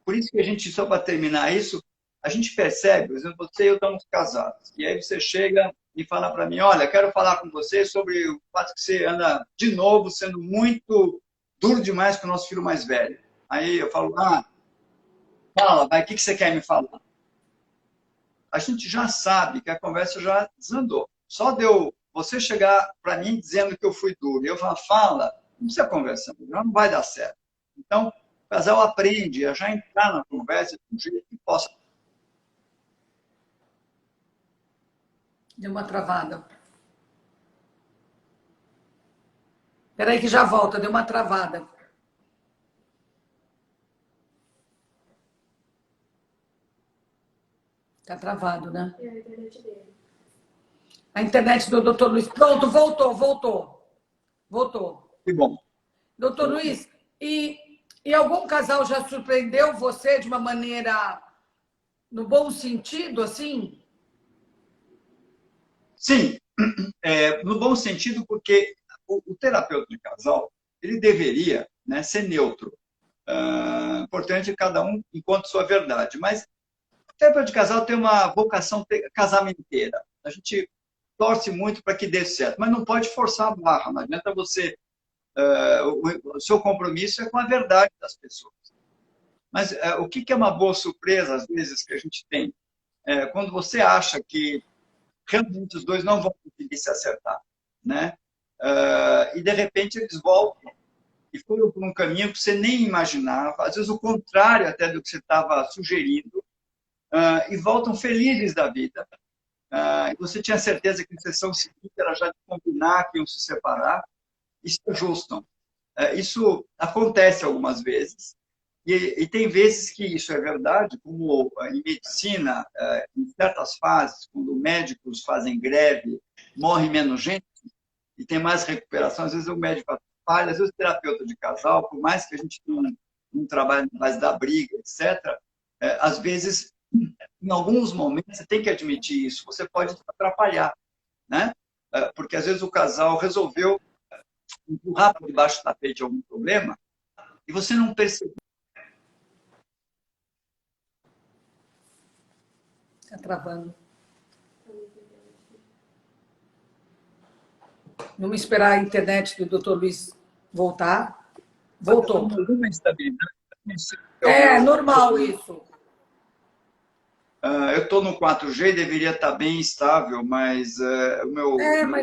Por isso que a gente, só para terminar isso, a gente percebe, por exemplo, você e eu estamos casados, e aí você chega e fala para mim, olha, quero falar com você sobre o fato que você anda, de novo, sendo muito duro demais com o nosso filho mais velho. Aí eu falo, fala, vai, o que você quer me falar? A gente já sabe que a conversa já desandou. Só deu você chegar para mim dizendo que eu fui duro, e eu fala, não precisa conversar, já não vai dar certo. Então, o casal aprende a já entrar na conversa de um jeito que possa. Deu uma travada. Espera aí que já volta, deu uma travada. Tá travado, né? É a internet dele. A internet do Dr. Luiz. Pronto, voltou. Que bom. Dr. Luiz, e algum casal já surpreendeu você de uma maneira, no bom sentido, assim? Sim, no bom sentido, porque o terapeuta de casal, ele deveria, né, ser neutro. Importante cada um encontre sua verdade. Mas o terapeuta de casal tem uma vocação casamenteira. A gente torce muito para que dê certo, mas não pode forçar a barra. Não adianta você... o seu compromisso é com a verdade das pessoas. Mas o que é uma boa surpresa, às vezes, que a gente tem? Quando você acha que realmente os dois não vão conseguir se acertar, né? E, de repente, eles voltam e foram por um caminho que você nem imaginava, às vezes o contrário até do que você estava sugerindo, e voltam felizes da vida. E você tinha certeza que a sessão seguinte era já de combinar que iam se separar, e se ajustam. Isso acontece algumas vezes, e tem vezes que isso é verdade, como em medicina, em certas fases, quando médicos fazem greve, morre menos gente e tem mais recuperação, às vezes o médico atrapalha, às vezes o terapeuta de casal, por mais que a gente tenha um trabalho na base da briga, etc., às vezes, em alguns momentos, você tem que admitir isso, você pode atrapalhar, né? Porque às vezes o casal resolveu empurrar por debaixo do tapete algum problema e você não percebeu. Está travando. Vamos esperar a internet do Dr. Luiz voltar. Voltou. Alguma instabilidade. É normal isso. Eu estou no 4G, deveria estar bem estável, mas o meu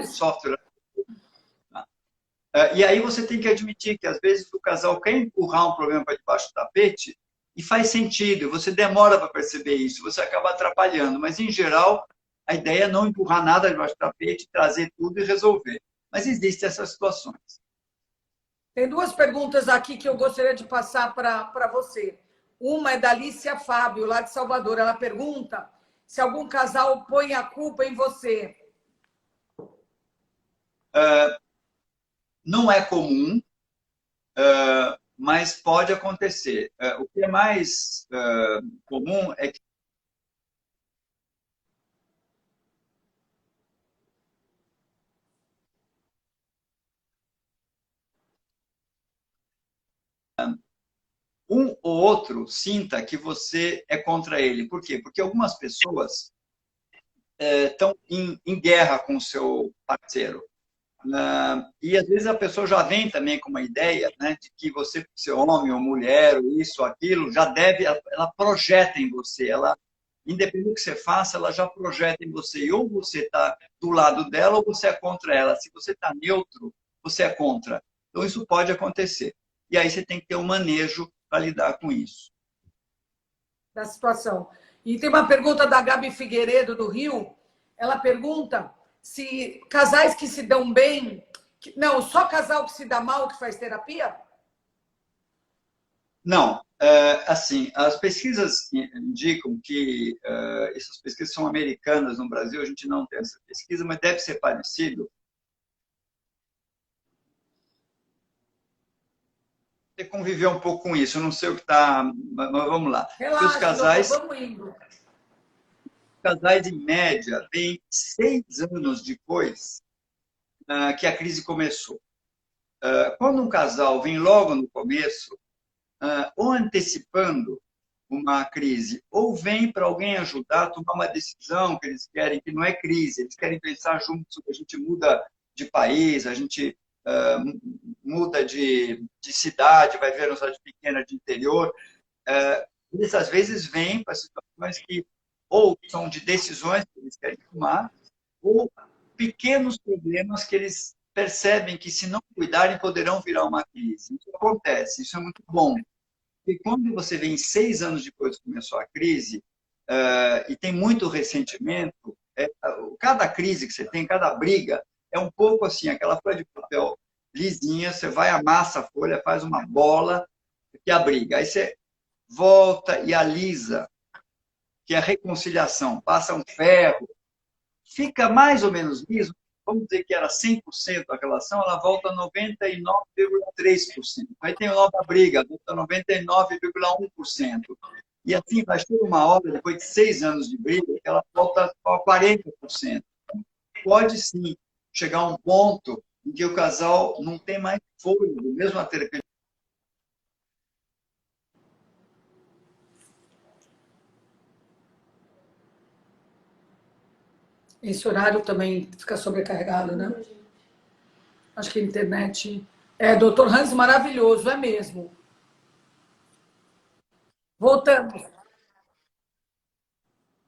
software... E aí você tem que admitir que, às vezes, o casal quer empurrar um problema para debaixo do tapete e faz sentido. Você demora para perceber isso, você acaba atrapalhando. Mas, em geral, a ideia é não empurrar nada debaixo do tapete, trazer tudo e resolver. Mas existem essas situações. Tem 2 perguntas aqui que eu gostaria de passar para você. Uma é da Alicia Fábio, lá de Salvador. Ela pergunta se algum casal põe a culpa em você. Não é comum. mas pode acontecer. O que é mais comum é que um ou outro sinta que você é contra ele. Por quê? Porque algumas pessoas estão em guerra com o seu parceiro. E às vezes a pessoa já vem também com uma ideia, né, de que você, por ser homem ou mulher, ou isso ou aquilo, já deve, ela projeta em você, ela, independente do que você faça, ela já projeta em você. E ou você está do lado dela ou você é contra ela. Se você está neutro, você é contra. Então isso pode acontecer. E aí você tem que ter um manejo para lidar com isso. Da situação. E tem uma pergunta da Gabi Figueiredo, do Rio. Ela pergunta se casais que se dão bem... Não, só casal que se dá mal que faz terapia? Não, assim, as pesquisas indicam que essas pesquisas são americanas no Brasil, a gente não tem essa pesquisa, mas deve ser parecido. Você conviver um pouco com isso, eu não sei o que está, mas vamos lá. Que os Relaxa, doutor, casais, vamos indo. em média, vêm 6 anos depois que a crise começou. Quando um casal vem logo no começo, ou antecipando uma crise, ou vem para alguém ajudar a tomar uma decisão que eles querem, que não é crise, eles querem pensar juntos, a gente muda de país, a gente muda de cidade, vai ver uma cidade pequena de interior. Eles, às vezes, vêm para situações que ou são de decisões que eles querem tomar, ou pequenos problemas que eles percebem que, se não cuidarem, poderão virar uma crise. Isso acontece, isso é muito bom. E quando você vem 6 anos depois que começou a crise, e tem muito ressentimento, cada crise que você tem, cada briga, é um pouco assim, aquela folha de papel lisinha, você vai, amassa a folha, faz uma bola, que é a briga. Aí você volta e alisa, que é a reconciliação, passa um ferro, fica mais ou menos liso, vamos dizer que era 100% a relação, ela volta a 99,3%. Aí tem nova briga, volta a 99,1%. E assim vai ter uma hora, depois de 6 anos de briga, que ela volta a 40%. Pode sim chegar a um ponto em que o casal não tem mais fôlego, mesmo a terapia. Esse horário também fica sobrecarregado, né? Acho que a internet... doutor Hans, maravilhoso, é mesmo. Voltamos.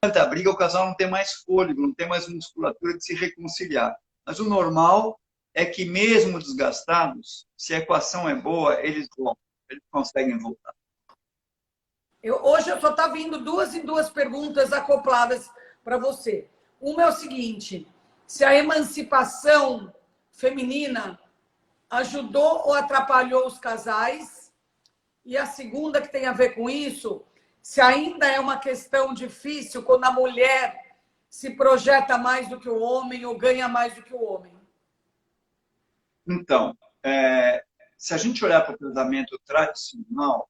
A briga, o casal não tem mais fôlego, não tem mais musculatura de se reconciliar. Mas o normal é que, mesmo desgastados, se a equação é boa, eles voltam, eles conseguem voltar. Hoje eu só tá vindo duas em duas perguntas acopladas para você. Uma é o seguinte: se a emancipação feminina ajudou ou atrapalhou os casais? E a segunda, que tem a ver com isso, se ainda é uma questão difícil quando a mulher se projeta mais do que o homem ou ganha mais do que o homem. Então, se a gente olhar para o casamento tradicional,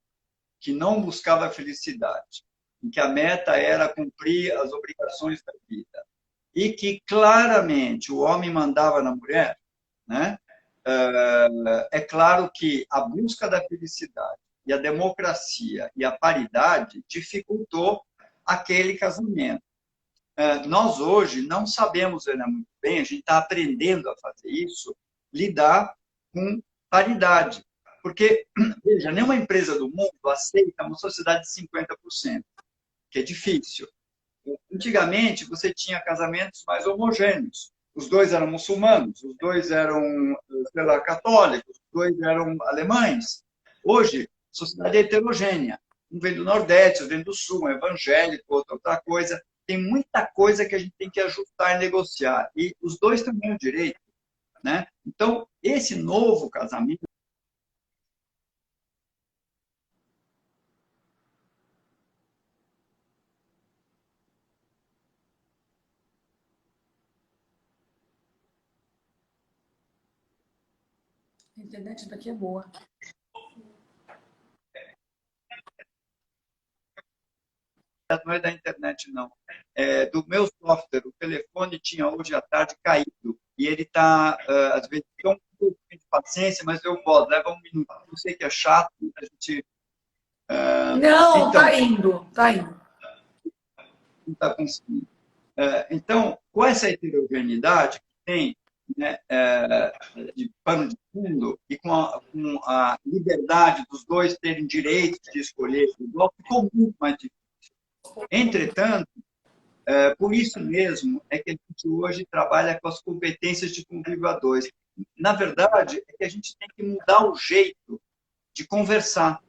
que não buscava a felicidade, em que a meta era cumprir as obrigações da vida, e que claramente o homem mandava na mulher, né? É claro que a busca da felicidade e a democracia e a paridade dificultou aquele casamento. Nós hoje não sabemos ainda muito bem, a gente está aprendendo a fazer isso, lidar com paridade. Porque, veja, nenhuma empresa do mundo aceita uma sociedade de 50%, que é difícil. Antigamente, você tinha casamentos mais homogêneos. Os dois eram muçulmanos, os dois eram, sei lá, católicos, os dois eram alemães. Hoje, a sociedade é heterogênea. Um vem do Nordeste, outro vem do Sul, um evangélico, outro outra coisa. Tem muita coisa que a gente tem que ajustar e negociar. E os dois têm o direito, né? Então, esse novo casamento... A internet daqui é boa. não é da internet, não. É do meu software. O telefone tinha hoje à tarde caído. E ele está, às vezes, com um pouco de paciência, mas eu volto, leva um minuto. Eu sei que é chato, a gente. Não, Então, tá indo, tá indo. não está conseguindo. Então, com essa heterogeneidade que tem, né, de pano de fundo, e com a liberdade dos dois terem direito de escolher igual, ficou muito mais difícil. Entretanto, por isso mesmo é que a gente hoje trabalha com as competências de convívio a dois. Na verdade, é que a gente tem que mudar o jeito de conversar.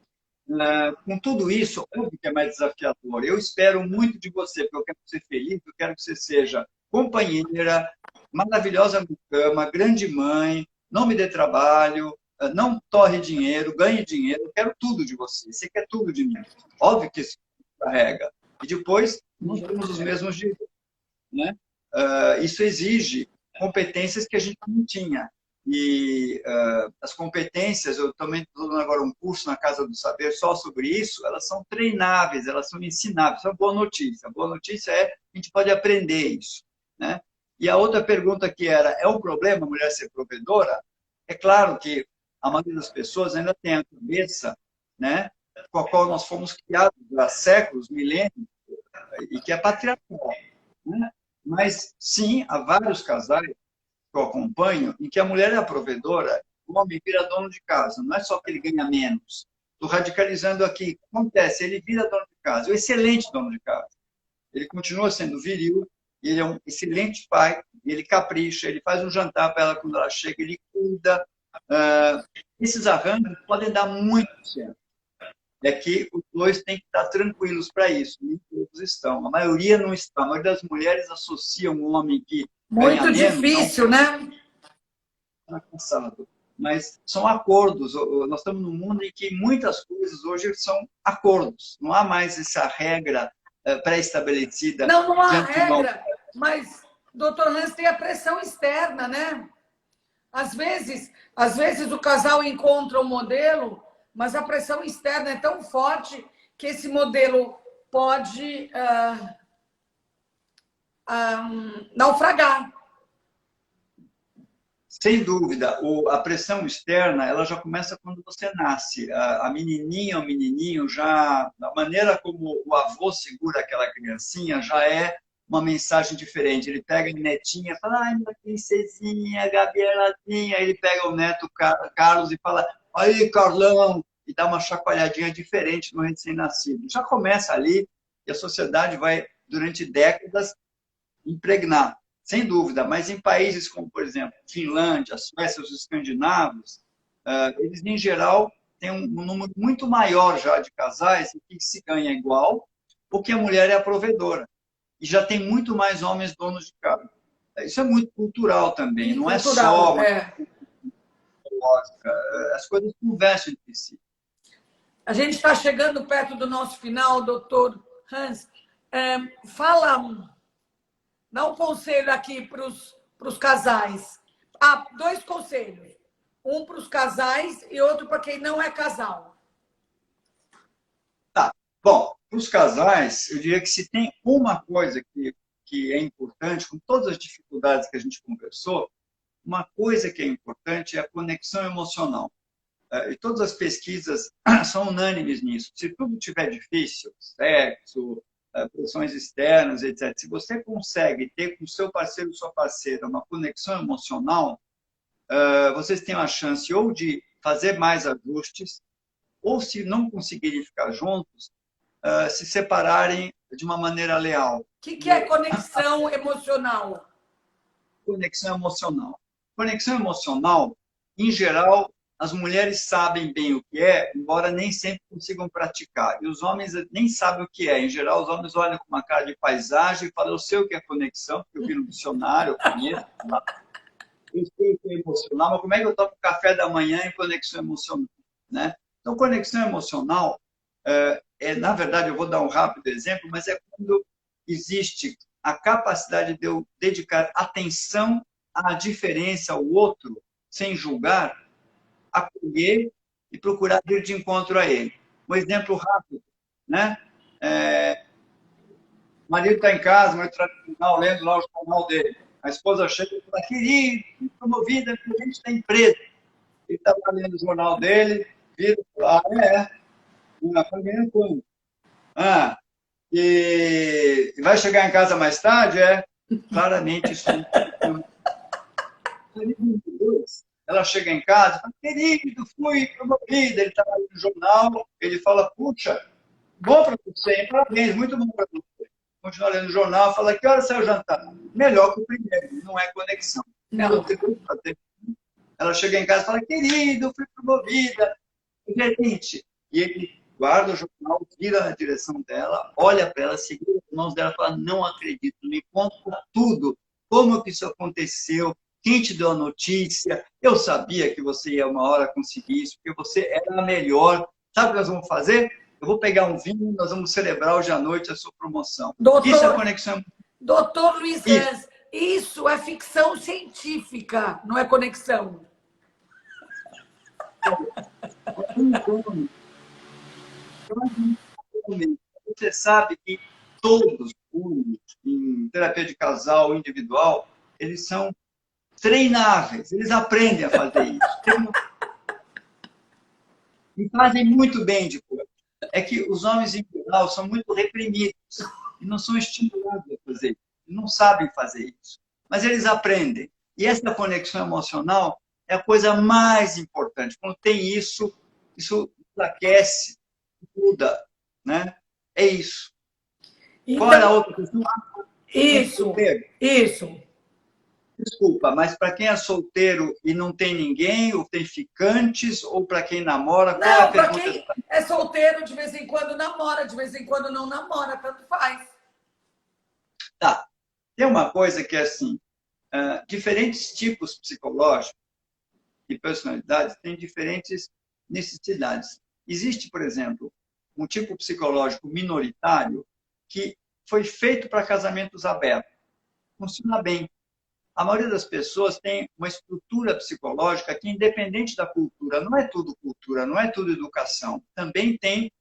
Com tudo isso, óbvio que é mais desafiador. Eu espero muito de você, porque eu quero ser feliz, eu quero que você seja companheira, maravilhosa na cama, grande mãe, não me dê trabalho, não torre dinheiro, ganhe dinheiro. Eu quero tudo de você. Você quer tudo de mim. Óbvio que isso carrega. E depois, nós temos os mesmos direitos, né? Isso exige competências que a gente não tinha. E as competências, eu também estou dando agora um curso na Casa do Saber só sobre isso, elas são treináveis, elas são ensináveis. Isso é uma boa notícia. A boa notícia é que a gente pode aprender isso, né? E a outra pergunta que era, é um problema a mulher ser provedora? É claro que a maioria das pessoas ainda tem a cabeça, né, com a qual nós fomos criados há séculos, milênios, e que é patriarcal, né? Mas, sim, há vários casais que eu acompanho em que a mulher é a provedora, o homem vira dono de casa. Não é só que ele ganha menos. Estou radicalizando aqui. O que acontece? Ele vira dono de casa. É um excelente dono de casa. Ele continua sendo viril, ele é um excelente pai, ele capricha, ele faz um jantar para ela quando ela chega, ele cuida. Esses arranjos podem dar muito certo. É que os dois têm que estar tranquilos para isso. Nem todos estão. A maioria não está. A maioria das mulheres associa um homem que ganha Muito menos difícil, né? cansado. Mas são acordos. Nós estamos num mundo em que muitas coisas hoje são acordos. Não há mais essa regra pré-estabelecida. Não, não há regra, mas, doutor Hans, tem a pressão externa, né? Às vezes o casal encontra um modelo, mas a pressão externa é tão forte que esse modelo pode naufragar. Sem dúvida, a pressão externa ela já começa quando você nasce. A menininha, o menininho, já a maneira como o avô segura aquela criancinha já é uma mensagem diferente. Ele pega a netinha e fala, ai, minha princesinha, Gabrielazinha. Aí ele pega o neto Carlos e fala, aí, Carlão, e dá uma chacoalhadinha diferente no recém-nascido. Já começa ali e a sociedade vai, durante décadas, impregnar. Sem dúvida, mas em países como, por exemplo, Finlândia, Suécia, os escandinavos, eles, em geral, têm um número muito maior já de casais em que se ganha igual, porque a mulher é a provedora. E já tem muito mais homens donos de casa. Isso é muito cultural também, não cultural, é só as coisas conversam entre si. A gente está chegando perto do nosso final, doutor Hans. Dá um conselho aqui para os casais. Dois conselhos. Um para os casais e outro para quem não é casal. Tá. Bom, para os casais, eu diria que se tem uma coisa que é importante, com todas as dificuldades que a gente conversou, uma coisa que é importante é a conexão emocional. E todas as pesquisas são unânimes nisso. Se tudo estiver difícil, sexo, pressões externas, etc. Se você consegue ter com o seu parceiro ou sua parceira uma conexão emocional, vocês têm a chance ou de fazer mais ajustes, ou se não conseguirem ficar juntos, se separarem de uma maneira leal. O que é conexão emocional? Conexão emocional. Conexão emocional, em geral, as mulheres sabem bem o que é, embora nem sempre consigam praticar. E os homens nem sabem o que é. Em geral, os homens olham com uma cara de paisagem e falam, eu sei o que é conexão, porque eu vi no dicionário, eu conheço. Eu sei o que é emocional, mas como é que eu tomo café da manhã em conexão emocional? Né? Então, conexão emocional, na verdade, eu vou dar um rápido exemplo, mas é quando existe a capacidade de eu dedicar atenção à diferença, ao outro, sem julgar, acolher e procurar ir de encontro a ele. Um exemplo rápido, né? marido está em casa, o marido está no jornal, lendo lá o jornal dele. A esposa chega e fala, querido, fui promovida, a gente está em empresa. Ele está lendo o jornal dele, vira e fala, uma família como? E vai chegar em casa mais tarde? Claramente isso não. Ela chega em casa e fala, querido, fui promovida. Ele está lendo o jornal, ele fala, puxa, bom para você, hein? Parabéns, muito bom para você. Continua lendo o jornal, fala, que hora saiu o jantar? Melhor que o primeiro, não é conexão. Não. Ela chega em casa e fala, querido, fui promovida. Gente, e ele guarda o jornal, vira na direção dela, olha para ela, segura as mãos dela e fala, não acredito, me conta tudo. Como que isso aconteceu? Quem te deu a notícia? Eu sabia que você ia uma hora conseguir isso, porque você era a melhor. Sabe o que nós vamos fazer? Eu vou pegar um vinho, nós vamos celebrar hoje à noite a sua promoção. Isso é conexão. Doutor Luiz Hans, isso é ficção científica, não é conexão. Você sabe que todos em terapia de casal individual, eles são treináveis, eles aprendem a fazer isso. E fazem muito bem depois. É que os homens, em geral, são muito reprimidos e não são estimulados a fazer isso. Não sabem fazer isso. Mas eles aprendem. E essa conexão emocional é a coisa mais importante. Quando tem isso aquece, muda, né? É isso. Então, qual é a outra questão? Isso. Desculpa, mas para quem é solteiro e não tem ninguém, ou tem ficantes, ou para quem namora, qual é a para pergunta? quem é solteiro, de vez em quando namora, de vez em quando não namora, tanto faz. Tá. Tem uma coisa que é assim, diferentes tipos psicológicos e personalidades têm diferentes necessidades. Existe, por exemplo, um tipo psicológico minoritário que foi feito para casamentos abertos. Funciona bem. A maioria das pessoas tem uma estrutura psicológica que, independente da cultura, não é tudo cultura, não é tudo educação. Também tem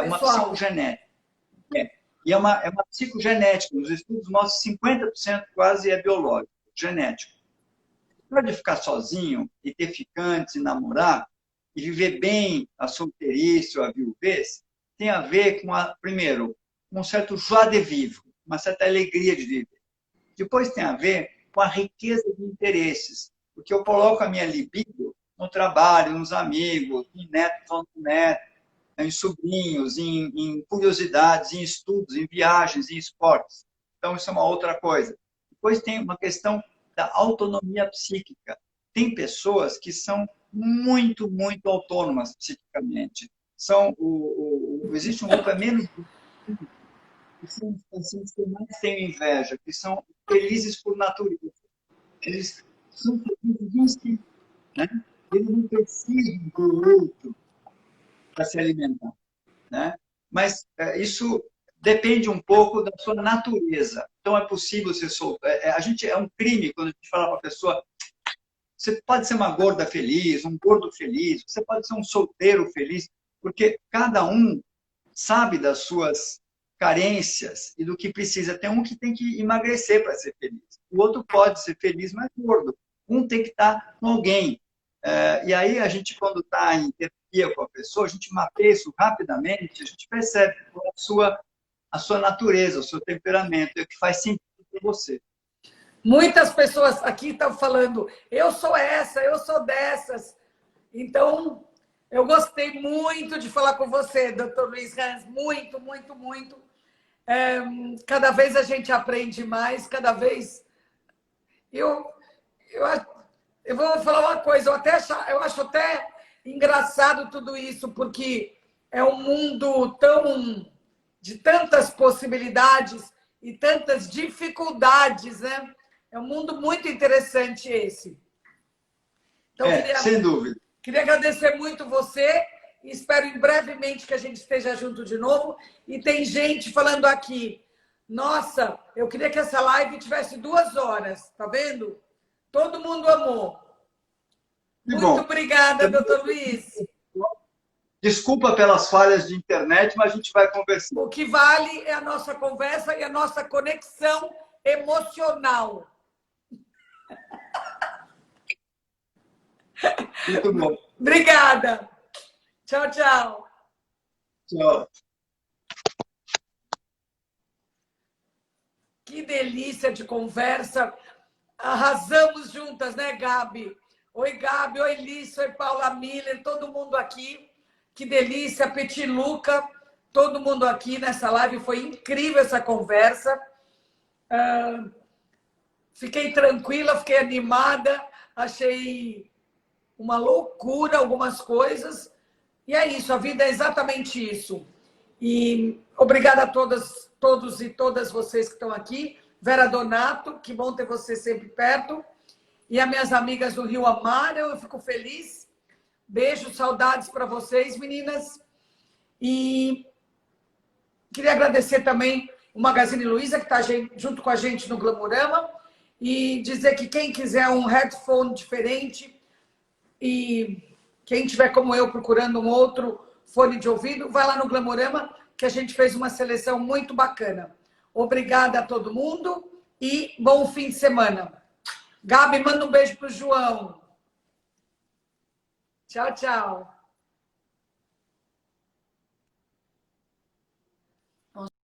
uma psicogenética. E é uma psicogenética. Os estudos mostram que 50% quase é biológico, genético. Pode ficar sozinho e ter ficantes e namorar e viver bem a solteirice ou a viuvez, tem a ver com, primeiro, com um certo joie de vivre, uma certa alegria de viver. Depois tem a ver com a riqueza de interesses, porque eu coloco a minha libido no trabalho, nos amigos, em netos, em sobrinhos, em curiosidades, em estudos, em viagens, em esportes. Então, isso é uma outra coisa. Depois tem uma questão da autonomia psíquica. Tem pessoas que são muito, muito autônomas psiquicamente. Existe um grupo, menos que são os pacientes que mais têm inveja, que são felizes por natureza. Eles são felizes de instinto, né? Eles não precisam do outro para se alimentar, né? Mas isso depende um pouco da sua natureza. Então é possível ser solto. A gente é um crime quando a gente fala para a pessoa: você pode ser uma gorda feliz, um gordo feliz, você pode ser um solteiro feliz, porque cada um sabe das suas carências e do que precisa. Tem um que tem que emagrecer para ser feliz. O outro pode ser feliz, mas gordo. Um tem que estar com alguém. E aí a gente, quando está em terapia com a pessoa, a gente mapeia isso rapidamente, a gente percebe a sua natureza, o seu temperamento, é o que faz sentido para você. Muitas pessoas aqui estão falando, eu sou essa, eu sou dessas. Então, eu gostei muito de falar com você, doutor Luiz Hans, muito, muito, muito. Cada vez a gente aprende mais, cada vez... Eu vou falar uma coisa, eu acho até engraçado tudo isso, porque é um mundo de tantas possibilidades e tantas dificuldades, né? É um mundo muito interessante esse. Então, sem dúvida. Queria agradecer muito você e espero em brevemente que a gente esteja junto de novo. E tem gente falando aqui, nossa, eu queria que essa live tivesse 2 horas, tá vendo? Todo mundo amou. Muito obrigada, doutor Luiz. Desculpa pelas falhas de internet, mas a gente vai conversar. O que vale é a nossa conversa e a nossa conexão emocional. Muito bom. Obrigada. Tchau, tchau. Tchau. Que delícia de conversa. Arrasamos juntas, né, Gabi? Oi, Gabi. Oi, Lícia. Oi, Paula Miller. Todo mundo aqui. Que delícia. Petit Luca. Todo mundo aqui nessa live. Foi incrível essa conversa. Fiquei tranquila, fiquei animada. Achei uma loucura algumas coisas. E é isso. A vida é exatamente isso. E obrigada a todos e todas vocês que estão aqui. Vera Donato, que bom ter você sempre perto. E as minhas amigas do Rio Amaro, eu fico feliz. Beijo, saudades para vocês, meninas. E queria agradecer também o Magazine Luiza, que está junto com a gente no Glamurama. E dizer que quem quiser um headphone diferente e quem tiver como eu procurando um outro fone de ouvido, vai lá no Glamurama, que a gente fez uma seleção muito bacana. Obrigada a todo mundo e bom fim de semana. Gabi, manda um beijo pro João. Tchau, tchau.